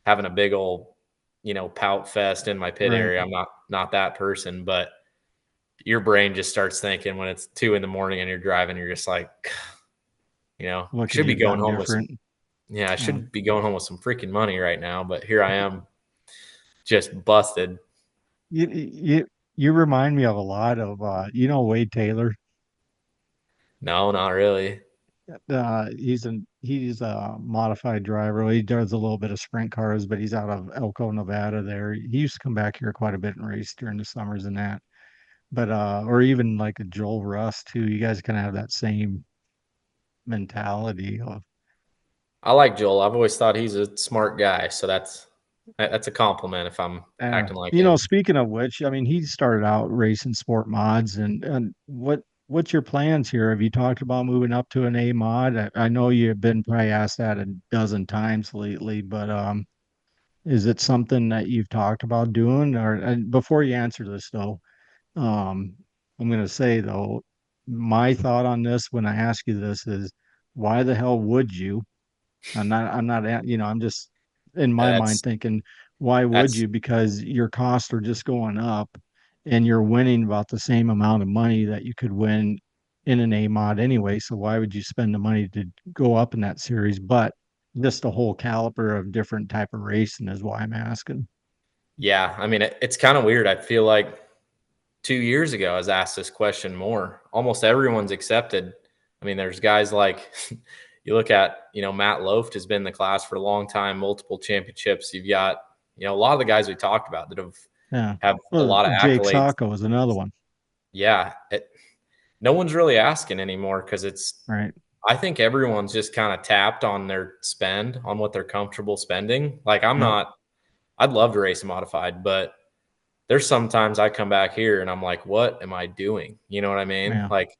having a big old, pout fest in my pit Right. area. I'm not that person, but your brain just starts thinking when it's 2 a.m. and you're driving, you're just like, I What could should you be have going done home with some, different? yeah, I Yeah. should be going home with some freaking money right now, but here I am just busted. You remind me of a lot of Wade Taylor. No, not really. He's a modified driver. He does a little bit of sprint cars, but he's out of Elko, Nevada there. He used to come back here quite a bit and race during the summers and that. But or even like a Joel Russ too. You guys kind of have that same mentality of I like Joel. I've always thought he's a smart guy, so that's a compliment if I'm acting like him. Speaking of which, I mean, he started out racing sport mods, and what's your plans here? Have you talked about moving up to an A mod? I know you've been probably asked that a dozen times lately, but is it something that you've talked about doing? Or and before you answer this though, um, I'm going to say though, my thought on this when I ask you this is, why the hell would you? I'm just in my mind That's thinking, why would that's you? Because your costs are just going up and you're winning about the same amount of money that you could win in an A mod anyway. So why would you spend the money to go up in that series? But just the whole caliber of different type of racing is why I'm asking. yeah. I mean, it's kind of weird. I feel like 2 years ago, I was asked this question more. Almost everyone's accepted. I mean, there's guys like you look at, Matt Loft has been in the class for a long time, multiple championships. You've got, a lot of the guys we talked about that Yeah. have a Well, lot of Jake accolades. Sacco was another one. Yeah. No one's really asking anymore because Right. I think everyone's just kind of tapped on their spend, on what they're comfortable spending. Like Yep. I'd love to race a modified, but there's sometimes I come back here and I'm like, what am I doing? You know what I mean? Yeah. Like,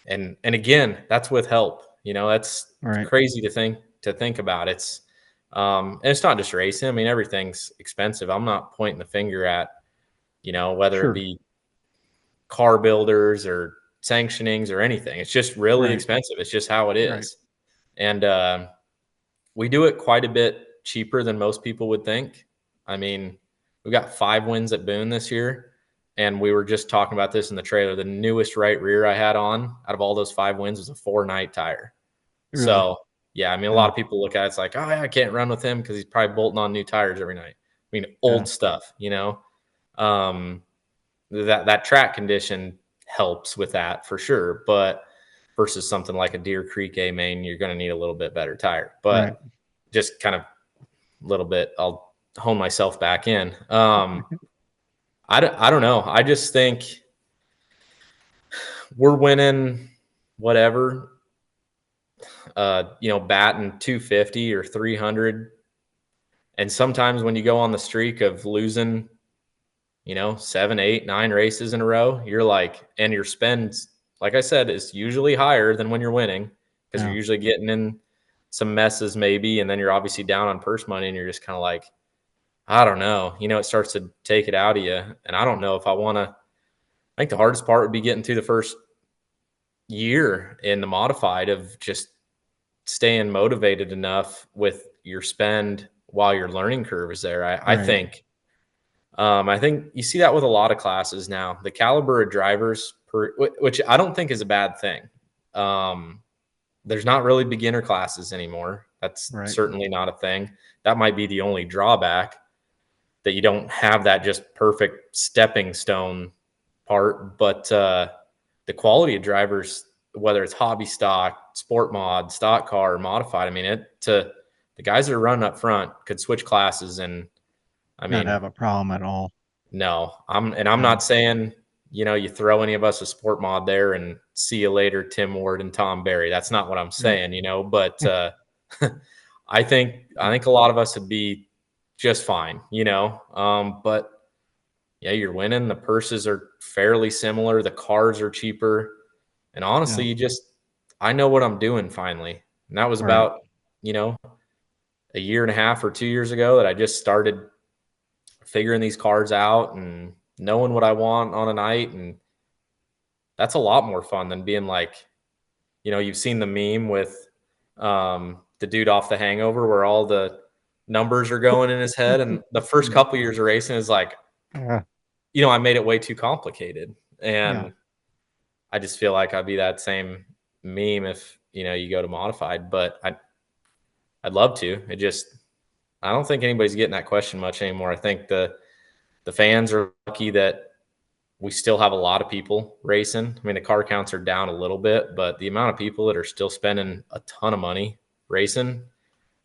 and again, that's with help. That's Right. crazy to think about. And it's not just racing. I mean, everything's expensive. I'm not pointing the finger at, whether it Sure. be car builders or sanctionings or anything. It's just really Right. expensive. It's just how it Right. is. And we do it quite a bit cheaper than most people would think. I mean, we got 5 wins at Boone this year, and we were just talking about this in the trailer. The newest right rear I had on out of all those 5 wins was a 4-night tire. Really. So yeah, I mean, a lot Yeah. of people look at it, it's like, oh yeah, I can't run with him because he's probably bolting on new tires every night. I mean, Yeah. old stuff, Um, that track condition helps with that for sure, but versus something like a Deer Creek A main, you're going to need a little bit better tire. Right. But just kind of a little bit, I'll hone myself back in. I don't know. I just think we're winning whatever, batting 250 or 300. And sometimes when you go on the streak of losing, 7, 8, 9 races in a row, you're like, and your spend, like I said, is usually higher than when you're winning because you're Yeah. usually getting in some messes maybe. And then you're obviously down on purse money and you're just kind of like, I don't know. It starts to take it out of you. And I don't know if I want to. I think the hardest part would be getting through the first year in the modified of just staying motivated enough with your spend while your learning curve is there. I Right. think. I think you see that with a lot of classes now. The caliber of drivers, which I don't think is a bad thing. There's not really beginner classes anymore. That's Right. certainly not a thing. That might be the only drawback, that you don't have that just perfect stepping stone part. But the quality of drivers, whether it's hobby stock, sport mod, stock car, or modified, I mean, the guys that are running up front could switch classes. And I Not mean, have a problem at all. no, I'm Yeah. not saying, you throw any of us a sport mod there and see you later, Tim Ward and Tom Barry. That's not what I'm Right. saying, but I think a lot of us would be just fine, but yeah, you're winning. The purses are fairly similar. The cars are cheaper. And Yeah. honestly, I know what I'm doing finally. And that was Right. about, a year and a half or 2 years ago that I just started figuring these cars out and knowing what I want on a night. And that's a lot more fun than being like, you've seen the meme with the dude off The Hangover where all the numbers are going in his head. And the first Yeah. couple years of racing is like, Yeah. I made it way too complicated. Yeah. And I just feel like I'd be that same meme if, you go to modified, but I'd love to. I don't think anybody's getting that question much anymore. I think the fans are lucky that we still have a lot of people racing. I mean, the car counts are down a little bit, but the amount of people that are still spending a ton of money racing,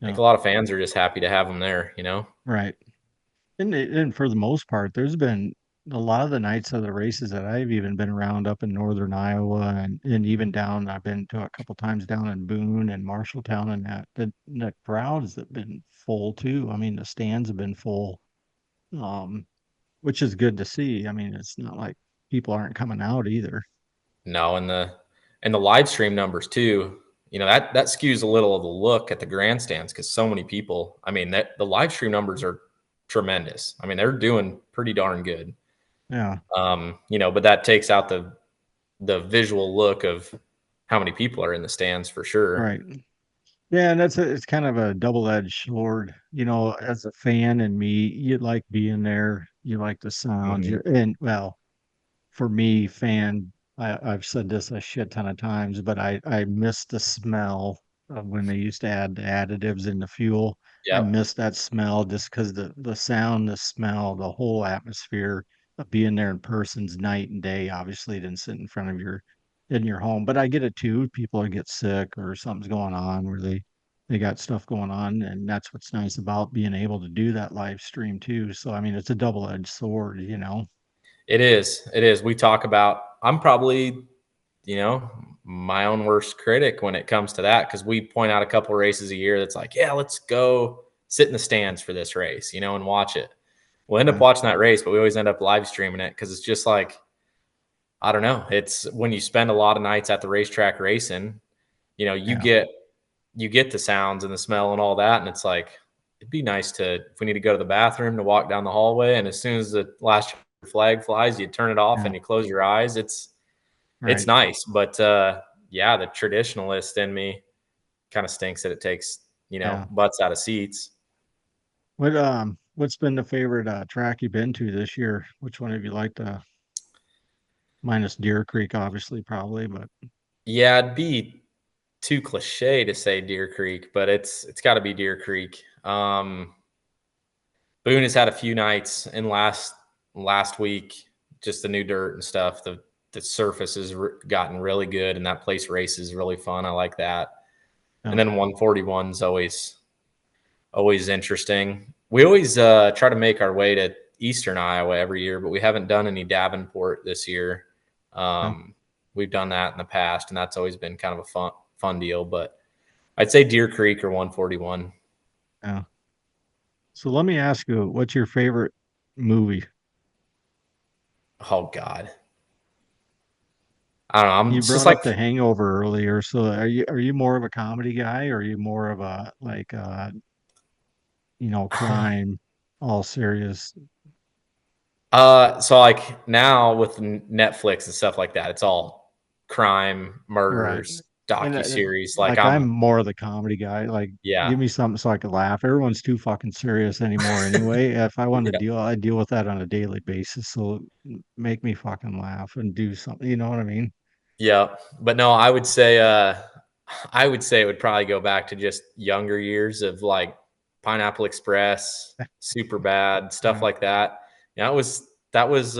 I think Yeah. a lot of fans are just happy to have them there, Right. And for the most part, there's been a lot of the nights of the races that I've even been around up in northern Iowa and even down, I've been to a couple times down in Boone and Marshalltown and that the crowds have been full too. I mean, the stands have been full, um, which is good to see. I mean, it's not like people aren't coming out either. No, and the live stream numbers too. You know, that skews a little of the look at the grandstands because so many people. I mean, that the live stream numbers are tremendous. I mean, they're doing pretty darn good. Yeah, You know, but that takes out the visual look of how many people are in the stands for sure. right. Yeah, and it's kind of a double-edged sword. You know, as a fan and me, you like being there, you like the sound, Mhm. and well, for me, I've said this a shit ton of times, but I miss the smell of when they used to add the additives in the fuel. I Yep. miss that smell just because the sound, the smell, the whole atmosphere of being there in person's night and day, obviously than sit in front of your home. But I get it too. People get sick or something's going on where they got stuff going on, and that's what's nice about being able to do that live stream too. So I mean, it's a double-edged sword, you know. It is. It is. We talk about, I'm probably, you know, my own worst critic when it comes to that because we point out a couple races a year that's like, yeah, let's go sit in the stands for this race, you know, and watch it. We'll end up Yeah, watching that race, but we always end up live streaming it because it's just like, I don't know. It's when you spend a lot of nights at the racetrack racing, you know, yeah, you get the sounds and the smell and all that. And it's like, it'd be nice to, if we need to go to the bathroom, to walk down the hallway. And as soon as the last flag flies, you turn it off yeah. and you close your eyes. It's Right. nice. But yeah, the traditionalist in me kind of stinks that it takes, you know, Yeah. butts out of seats. What's been the favorite track you've been to this year? Which one have you liked minus Deer Creek, obviously, probably, but Yeah, it'd be too cliche to say Deer Creek, but it's got to be Deer Creek. Boone has had a few nights in last week, just the new dirt and stuff. The surface has gotten really good, and that place races really fun. I like that. And yeah. then 141's always interesting. We always try to make our way to Eastern Iowa every year, but we haven't done any Davenport this year. Yeah. We've done that in the past, and that's always been kind of a fun deal. But I'd say Deer Creek or 141. Yeah. So let me ask you, what's your favorite movie? Oh God, I don't know. I'm You it's just brought like up The Hangover earlier, so are you more of a comedy guy or are you more of a like crime, all serious? So like now with Netflix and stuff like that, it's all crime, Right. murders, And docu-series. Like like I'm I'm, more of the comedy guy. Like, yeah, give me something so I can laugh. Everyone's too fucking serious anymore anyway. If I want to yeah, deal, I deal with that on a daily basis. So make me fucking laugh and do something. You know what I mean? yeah. But no, I would say it would probably go back to just younger years of like Pineapple Express, Super Bad, stuff Yeah. like that. Yeah, that was.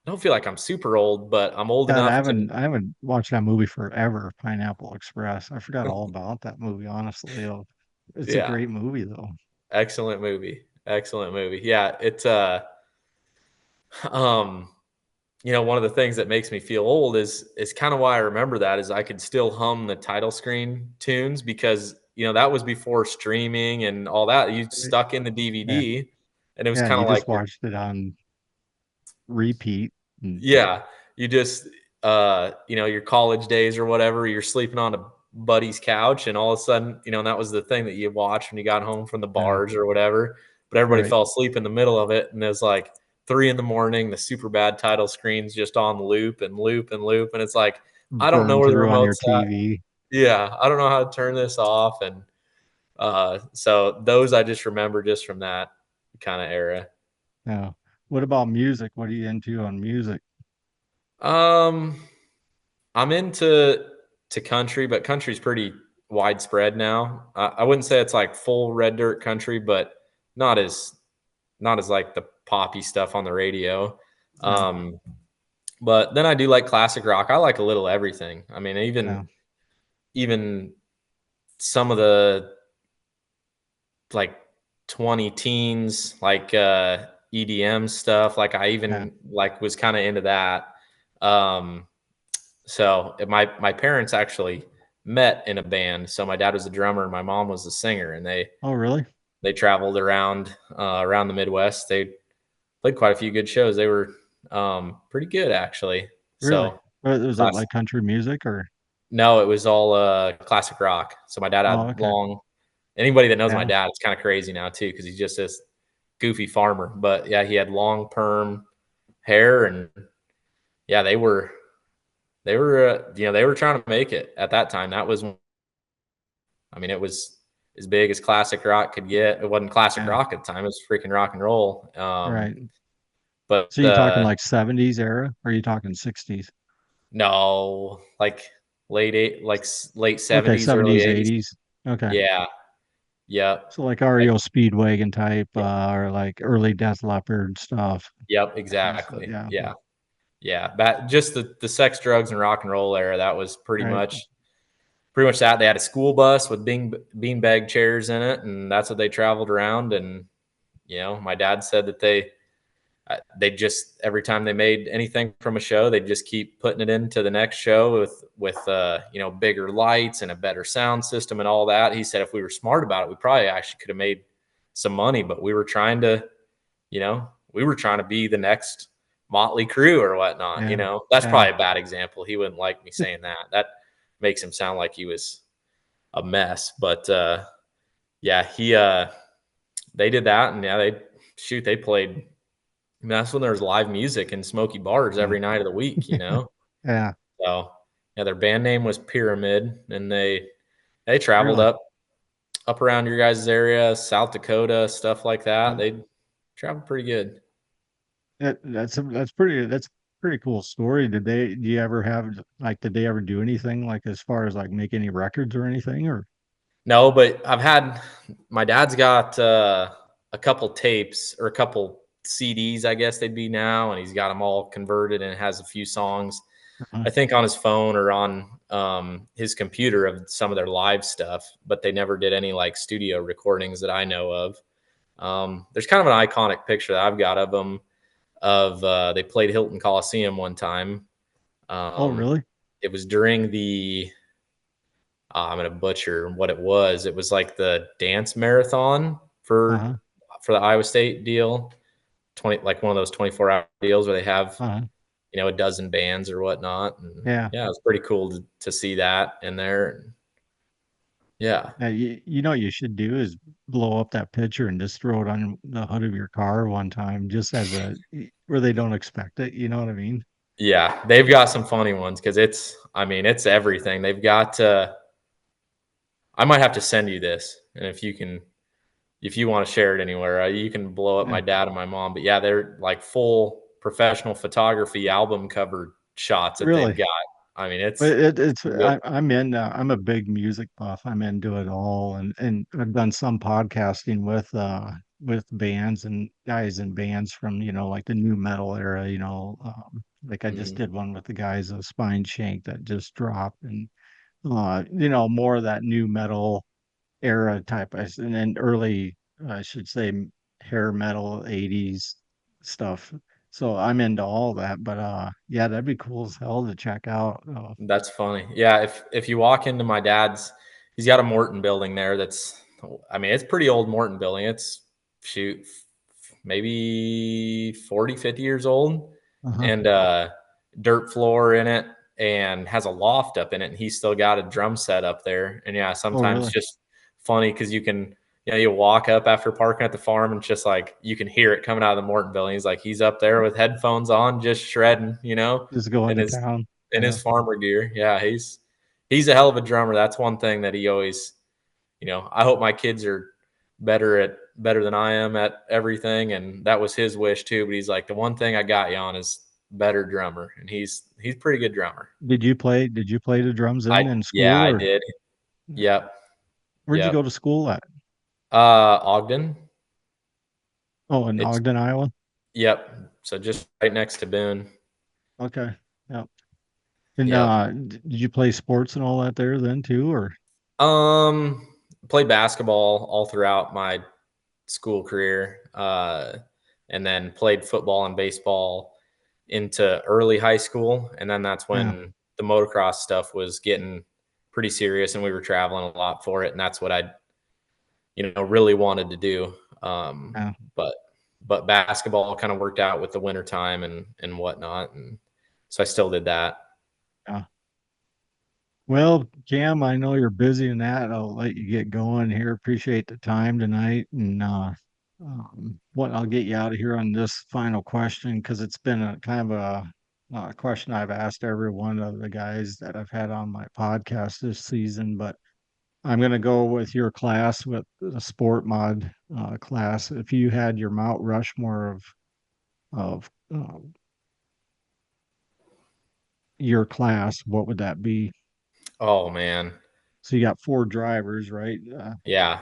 I don't feel like I'm super old, but I'm old God, I enough to. haven't I haven't watched that movie forever, Pineapple Express. I forgot all about that movie, honestly. It's a Yeah, great movie though. excellent movie, excellent movie. Yeah, um you know, one of the things that makes me feel old is kind of why I remember that is I could still hum the title screen tunes because you know that was before streaming and all that. You Right. stuck in the Yeah. DVD, and it was Yeah, and kind you of like just watched it on repeat. And yeah, you just you know your college days or whatever. You're sleeping on a buddy's couch, and all of a sudden, you know, and that was the thing that you watched when you got home from the yeah, bars or whatever. But everybody right. fell asleep in the middle of it, and it was like 3 in the morning. The super bad title screen's just on loop and loop and loop, and it's like I don't know Burn where the through on your remote's at. TV. Yeah, I don't know how to turn this off, and so those I just remember just from that kind of era. Yeah. What about music? What are you into on music? Um, I'm into country, but country's pretty widespread now. I wouldn't say it's like full red dirt country, but not as not as like the poppy stuff on the radio. Yeah, Um, but then I do like classic rock. I like a little everything. I mean, yeah, even some of the like 20 teens, like EDM stuff. Like I even like was kind of into that. So my parents actually met in a band. So my dad was a drummer and my mom was a singer, and Oh, really? they traveled around the Midwest. They played quite a few good shows. They were pretty good actually. Really? So Was it class like country music or? no, it was all classic rock. So my dad Oh, had okay. long. Anybody that knows my Yeah. dad, it's kind of crazy now too because he's just this goofy farmer. But yeah, he had long perm hair, and yeah, they were trying to make it at that time. That was, I mean, it was as big as classic rock could get. It wasn't classic Yeah. rock at the time; it was freaking rock and roll. Right. But So you talking like 70s era or are you talking 60s? no, like late Okay, 70s, early 70s, 80s. 80s. Okay. Yeah, yep, So like like REO Speedwagon type, or like early Death Leopard stuff. yep, So, exactly. yeah. Yeah, yeah. Just the sex, drugs, and rock and roll era. That was Right. pretty much that. They had a school bus with beanbag chairs in it, and that's what they traveled around. And my dad said that they just every time they made anything from a show, they just keep putting it into the next show with bigger lights and a better sound system and all that. He said if we were smart about it, we probably actually could have made some money, but we were trying to be the next Motley Crue or whatnot. Yeah. That's Yeah. probably a bad example. He wouldn't like me saying that. That makes him sound like he was a mess. But yeah, they did that, and yeah, they played. I mean, that's when there was live music and smoky bars Yeah. every night of the week. Yeah. So yeah, their band name was Pyramid, and they traveled Really. up around your guys' area, South Dakota, stuff like that. Yeah. They traveled pretty good. That's a pretty cool story. Do you ever have like did they ever do anything like as far as like make any records or anything or? No, but my dad's got a couple tapes or a couple CDs, I guess they'd be now, and he's got them all converted and has a few songs, Uh, I think, on his phone or on his computer of some of their live stuff, but they never did any like studio recordings that I know of. There's kind of an iconic picture that I've got of them they played Hilton Coliseum one time. oh, Um, really? it was during I'm gonna butcher what it was. It was like the dance marathon Uh-huh. for the Iowa State deal, 20 like one of those 24-hour deals where they have Uh-huh. a dozen bands or whatnot. And Yeah. yeah, it was pretty cool to see that in there. Yeah, Yeah, you know what you should do is blow up that picture and just throw it on the hood of your car one time, just as where they don't expect it. You know what I mean? yeah, they've got some funny ones because it's everything. They've got. I might have to send you this, and if you want to share it anywhere, you can blow up Yeah, my dad and my mom. But yeah, they're like full professional photography album cover shots that they've really. got. I mean, But it's good. I'm a big music buff. I'm into it all, and I've done some podcasting with bands and guys in bands from like the new metal era. Like I just Mhm. did one with the guys of Spine Shank that just dropped, and more of that new metal era type, and then early, I should say, hair metal '80s stuff. So I'm into all that, but yeah, that'd be cool as hell to check out. That's funny. Yeah, if you walk into my dad's, he's got a Morton building there. I mean, it's pretty old Morton building. It's shoot maybe 40, 50 years old, Uh-huh. and dirt floor in it, and has a loft up in it, and he's still got a drum set up there. And yeah, Oh, sometimes really? just funny because you walk up after parking at the farm, and it's just like you can hear it coming out of the Morton building. He's up there with headphones on, just shredding, Just going and to his town. in Yeah. his farmer gear. Yeah, he's a hell of a drummer. That's one thing that he always. I hope my kids are better than I am at everything, and that was his wish too. But he's like, the one thing I got you on is better drummer, and he's pretty good drummer. Did you play the drums in Yeah, school I or did. Yep, where'd you yep. go to school at? Ogden. Oh, in It's Ogden, Iowa. Yep. So just right next to Boone. Okay. Yeah. And Yep. did you play sports and all that there then too, or? Played basketball all throughout my school career. and then played football and baseball into early high school. And then that's when the motocross stuff was getting pretty serious and we were traveling a lot for it. And that's what I, really wanted to do. But basketball kind of worked out with the winter time and whatnot. And so I still did that. Yeah. Well, Cam, I know you're busy in that. I'll let you get going here. Appreciate the time tonight. And what I'll get you out of here on this final question because it's been a kind of a question I've asked every one of the guys that I've had on my podcast this season. But I'm going to go with your class, with the sport mod class. If you had your Mount Rushmore of your class, what would that be? Oh man. So you got 4 drivers, right? Yeah.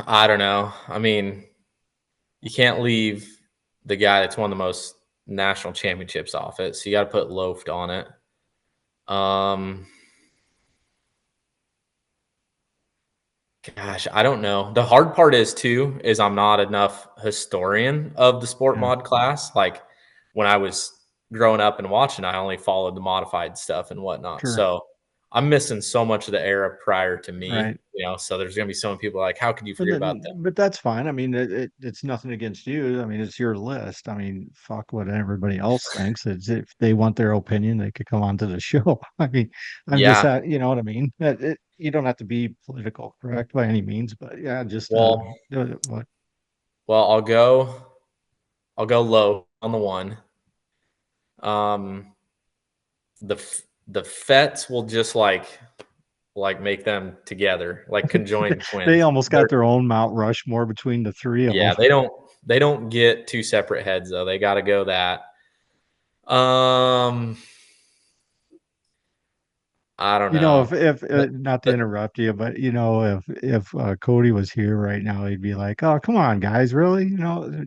I don't know. I mean, you can't leave the guy that's won the most national championships off it. So you got to put Loafed on it. Gosh, I don't know. The hard part is I'm not enough historian of the sport Yeah, mod class. Like when I was growing up and watching, I only followed the modified stuff and whatnot. sure. So I'm missing so much of the era prior to me, Right. so there's going to be so many people like, how could you But forget about then, them? but that's fine. I mean, it's nothing against you. I mean, it's your list. I mean, fuck what everybody else thinks. It's if they want their opinion, they could come onto the show. I mean, I'm just Yeah. that, you know what I mean? You don't have to be political correct by any means, but yeah, just Well, what well, I'll go low on the one. The the Fets will just like make them together, like conjoined they twins. almost got their own Mount Rushmore between the 3 of them. Yeah, they don't get 2 separate heads though. They got to go that. I don't You know, know. if But, not to but interrupt you, but you know, if Cody was here right now, he'd be like, "Oh, come on, guys, really?" You know,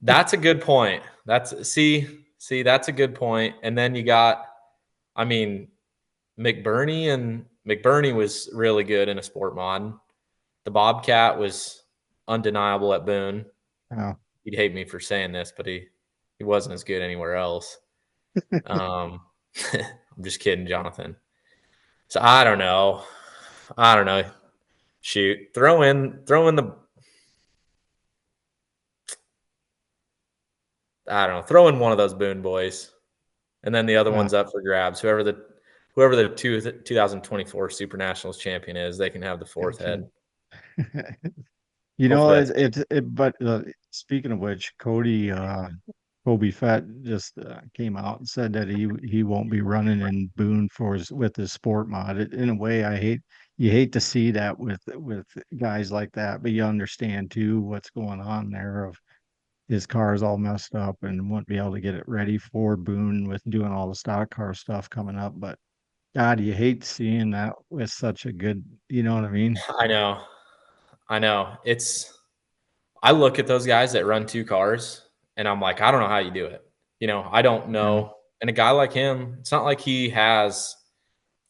that's a good point. That's a good point. And then you got, I mean, McBurney was really good in a sport mod. The Bobcat was undeniable at Boone. oh, He'd hate me for saying this, but he wasn't as good anywhere else. Um, I'm just kidding, Jonathan. So I don't know. Shoot, throw in the. I don't know. Throw in one of those Boone boys, and then the other yeah. one's up for grabs. Whoever the 2024 Super Nationals champion is, they can have the fourth Gotcha. head. You know, Hopefully that's me. but speaking of which, Kobe Fett just came out and said that he won't be running in Boone with his sport mod. In a way, you hate to see that with guys like that, but you understand too what's going on there. Of his car is all messed up and won't be able to get it ready for Boone with doing all the stock car stuff coming up. But God, you hate seeing that with such a good, you know what I mean? I know. I look at those guys that run 2 cars, and I'm like, I don't know how you do it. I don't Yeah, know. And a guy like him, it's not like he has.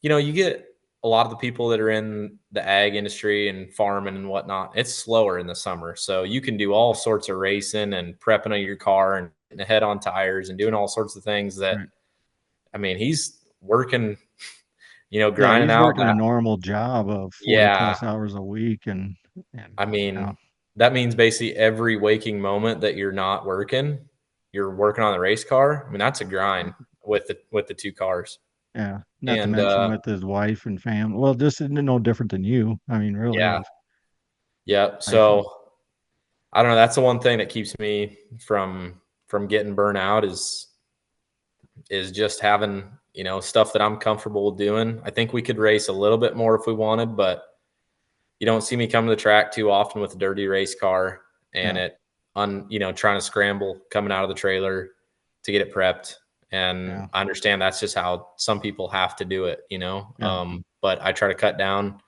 You get a lot of the people that are in the ag industry and farming and whatnot. It's slower in the summer, so you can do all sorts of racing and prepping of your car and getting ahead on tires and doing all sorts of things that. right. I mean, he's working, Yeah, grinding he's out working a that. normal job of 40 Yeah. plus hours a week and I yeah, mean, that means basically every waking moment that you're not working, you're working on the race car. I mean, that's a grind with the 2 cars. yeah. Not to And mention with his wife and family. Well, just no different than you. I mean, really, yeah, with yeah. life and So I don't know. That's the one thing that keeps me from getting burnt out is just having, stuff that I'm comfortable doing. I think we could race a little bit more if we wanted, but you don't see me come to the track too often with a dirty race car and yeah, trying to scramble coming out of the trailer to get it prepped. And yeah, I understand that's just how some people have to do it. yeah, But I try to cut down,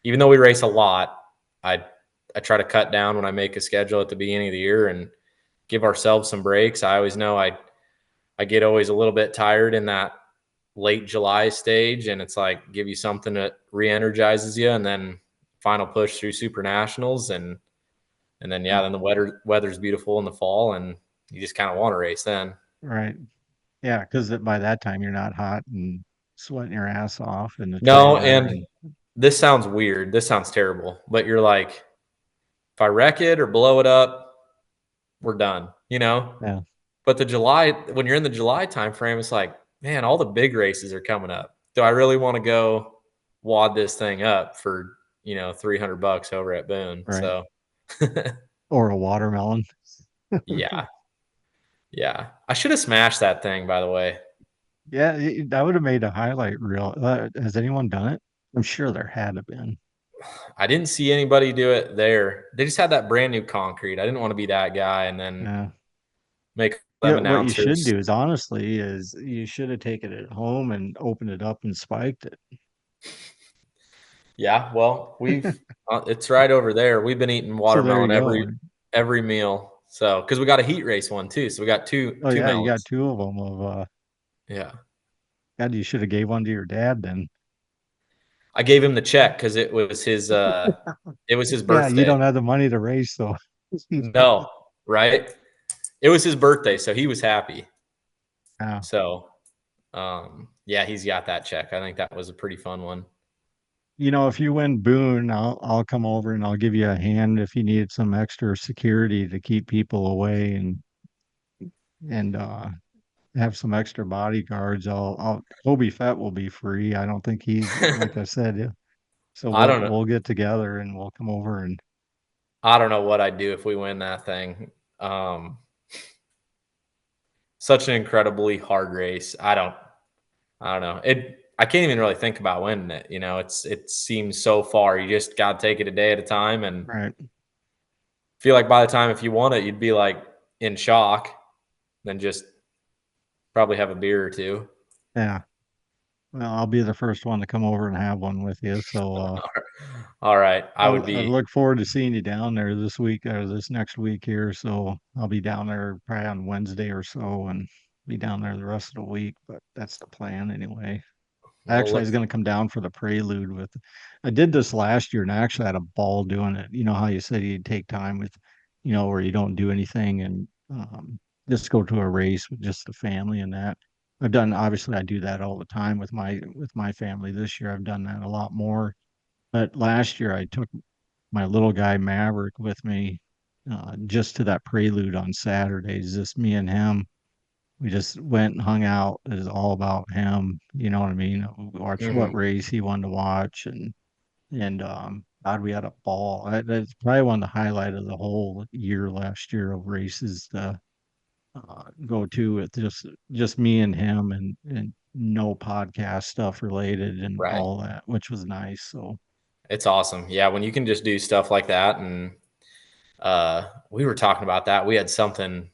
even though we race a lot, I, I try to cut down when I make a schedule at the beginning of the year and give ourselves some breaks. I always know I get always a little bit tired in that late July stage, and it's like give you something that re-energizes you, and then final push through Super Nationals, and And then, then the weather's beautiful in the fall and you just kind of want to race then. Right. Yeah. Because by that time you're not hot and sweating your ass off in the No, trailer. and this sounds weird. This sounds terrible, but you're like, if I wreck it or blow it up, we're done, Yeah. But when you're in the July timeframe, it's like, man, all the big races are coming up. Do I really want to go wad this thing up for, $300 over at Boone? Right. So, Or a watermelon. yeah. Yeah. I should have smashed that thing, by the way. Yeah, that would have made a highlight reel. Has anyone done it? I'm sure there had to been. I didn't see anybody do it there. They just had that brand new concrete. I didn't want to be that guy and then make them What you should announcers. do is you should have taken it home and opened it up and spiked it. Yeah, well, it's right over there. We've been eating watermelon every meal. So, because we got a heat race one too, so we got two. Oh two yeah, melons. you got two of them. Yeah. God, you should have gave one to your dad then. I gave him the check because it was his birthday. Yeah, you don't have the money to race, so no, right? It was his birthday, so he was happy. Yeah. So, he's got that check. I think that was a pretty fun one. If you win Boone, I'll come over and I'll give you a hand if you need some extra security to keep people away and have some extra bodyguards. I'll Kobe Fett will be free. I don't think he's like I said. Yeah. So I don't know. we'll get together and we'll come over and I don't know what I'd do if we win that thing. Such an incredibly hard race. I don't know. I can't even really think about winning it. It seems so far. You just got to take it a day at a time. And right. feel like by the time if you won it, you'd be like in shock, then just probably have a beer or two. Yeah. Well, I'll be the first one to come over and have one with you. So all right. I look forward to seeing you down there this week or this next week here. So I'll be down there probably on Wednesday or so and be down there the rest of the week, but that's the plan anyway. Actually, I was going to come down for the prelude I did this last year and I actually had a ball doing it. You know how you said you'd take time with, where you don't do anything and just go to a race with just the family and that. Obviously I do that all the time with my family. This year I've done that a lot more. But last year I took my little guy Maverick with me just to that prelude on Saturdays, just me and him. We just went and hung out. It was all about him. You know what I mean? Watch what race he wanted to watch, and God, we had a ball. That's probably one of the highlight of the whole year last year of races to go to with just me and him, and no podcast stuff related and all that, which was nice. So it's awesome. Yeah, when you can just do stuff like that, and we were talking about that. We had something.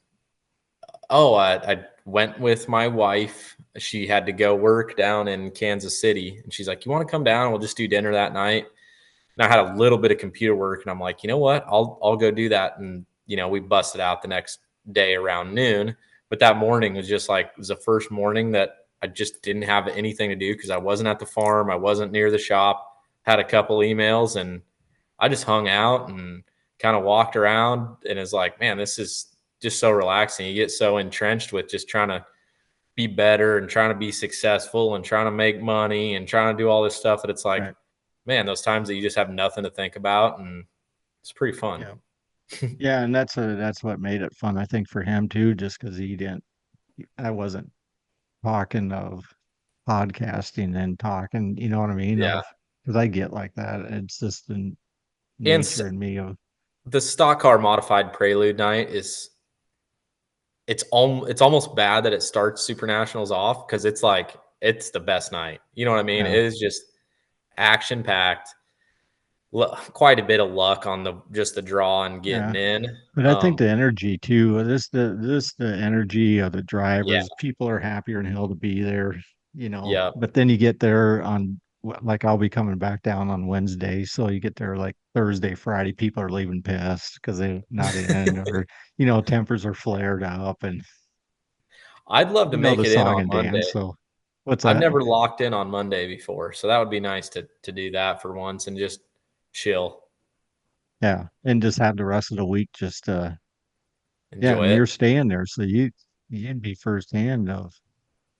Oh, I went with my wife. She had to go work down in Kansas City. And she's like, you want to come down? We'll just do dinner that night. And I had a little bit of computer work. And I'm like, you know what? I'll go do that. And, we busted out the next day around noon. But that morning was just like, it was the first morning that I just didn't have anything to do because I wasn't at the farm. I wasn't near the shop, had a couple emails, and I just hung out and kind of walked around. And it's like, man, this is just so relaxing. You get so entrenched with just trying to be better and trying to be successful and trying to make money and trying to do all this stuff that it's like, man, those times that you just have nothing to think about, and it's pretty fun. Yeah, and that's what made it fun, I think, for him too, just because I wasn't talking of podcasting and talking, you know what I mean? Yeah. Because I get like that. It's just the nature in me of the stock car modified prelude night is it's almost bad that it starts Super Nationals off because it's like it's the best night. You know what I mean? It is just action packed. Quite a bit of luck on the draw and getting in. But I think the energy too. The energy of the drivers. People are happier than hell to be there. Yeah. But then you get there on like I'll be coming back down on Wednesday, so you get there like Thursday, Friday. People are leaving pissed because they're not in, or tempers are flared up, and I'd love to make it in on Monday. Dance, so what's that? I've never locked in on Monday before, so that would be nice to do that for once and just chill. Yeah, and just have the rest of the week just yeah, Enjoy and it. you're staying there, so you'd be firsthand of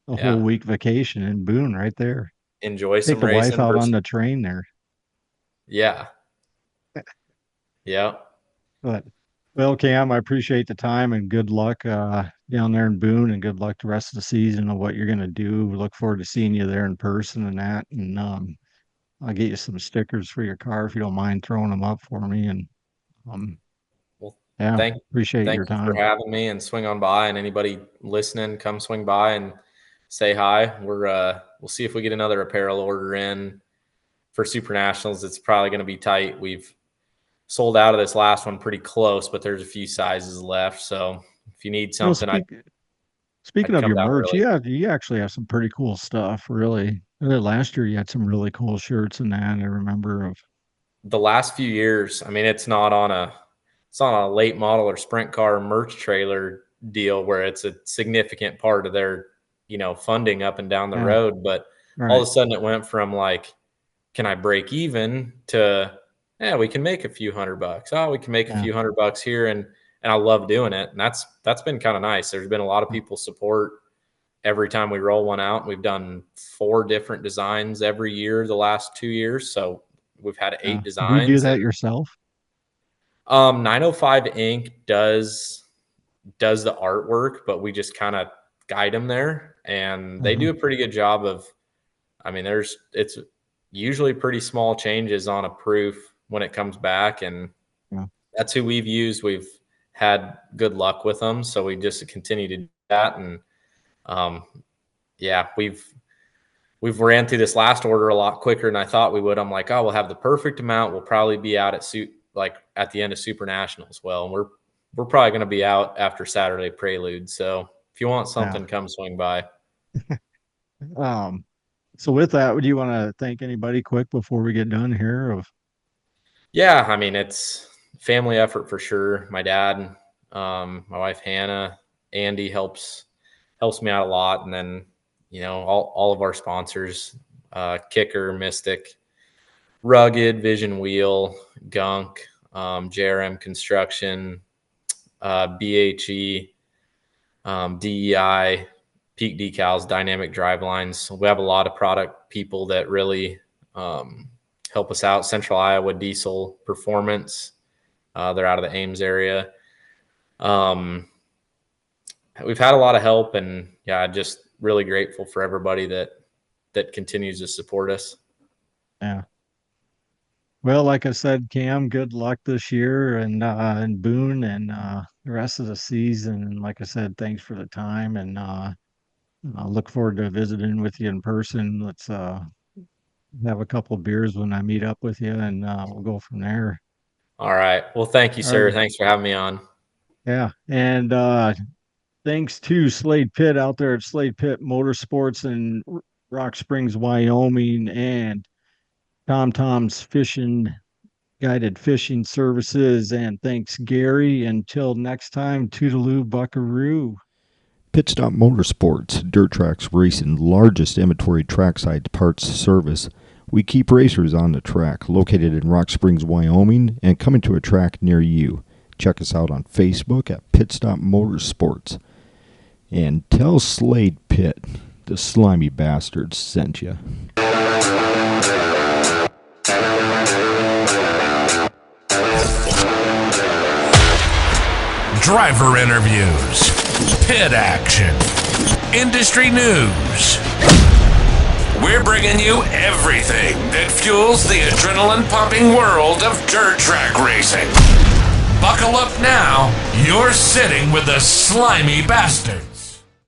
a whole Yeah. week vacation in Boone right there. Enjoy Take some the wife racing out on versus. the train there. Yeah. Yeah. But well, Cam, I appreciate the time and good luck down there in Boone and good luck the rest of the season of what you're gonna do. We look forward to seeing you there in person and that. And I'll get you some stickers for your car if you don't mind throwing them up for me. And um Well, yeah, thank appreciate thank your you for time. having me and swing on by. And anybody listening, come swing by and say hi. We'll see if we get another apparel order in for Super Nationals. It's probably going to be tight. We've sold out of this last one pretty close, but there's a few sizes left. So if you need Well, something, I'd speaking of come your down merch, early. yeah, you actually have some pretty cool stuff, really. Last year you had some really cool shirts and that I remember of. The last few years, I mean, it's not on a late model or sprint car merch trailer deal where it's a significant part of their, funding up and down the Yeah, road. But all right. of a sudden it went from like, can I break even to, yeah, we can make a few $100. Oh, we can make a Yeah. few $100 here. And I love doing it. And that's been kind of nice. There's been a lot of people support every time we roll one out. We've done 4 different designs every year the last 2 years. So we've had Yeah. 8 Do you do designs. And that yourself? 905 Inc. does the artwork, but we just kind of guide them there, and they Uh-huh. do a pretty good job of. I mean, it's usually pretty small changes on a proof when it comes back, and Yeah. that's who we've used. We've had good luck with them, so we just continue to do that. And um, yeah, we've ran through this last order a lot quicker than I thought we would. I'm like, oh, we'll have the perfect amount. We'll probably be out at the end of Super Nationals. Well, we're probably going to be out after Saturday Prelude. So if you want Yeah. something, come swing by. Um, so with that, would you want to thank anybody quick before we get done here of Yeah, I mean, it's family effort for sure. My dad, my wife Hannah, Andy helps me out a lot, and then all of our sponsors, Kicker, Mystic, Rugged, Vision Wheel, Gunk, JRM Construction, BHE, DEI, Peak Decals, Dynamic Drivelines. We have a lot of product people that really help us out. Central Iowa Diesel Performance. They're out of the Ames area. We've had a lot of help, and yeah, just really grateful for everybody that continues to support us. yeah. Well, like I said, Cam, good luck this year and in Boone and the rest of the season. And like I said, thanks for the time and I look forward to visiting with you in person. Let's have a couple of beers when I meet up with you and we'll go from there. All right. Well, thank you, All sir. right. Thanks for having me on. Yeah. And thanks to Slade Pitt out there at Slade Pitt Motorsports in Rock Springs, Wyoming, and Tom's Fishing Guided Fishing Services. And thanks, Gary. Until next time, toodaloo, buckaroo. Pit Stop Motorsports, Dirt Tracks Racing, largest inventory trackside parts service. We keep racers on the track, located in Rock Springs, Wyoming, and coming to a track near you. Check us out on Facebook at Pit Stop Motorsports. And tell Slade Pitt the slimy bastards sent you. Driver interviews, pit action, industry news. We're bringing you everything that fuels the adrenaline-pumping world of dirt track racing. Buckle up now. You're sitting with the slimy bastard.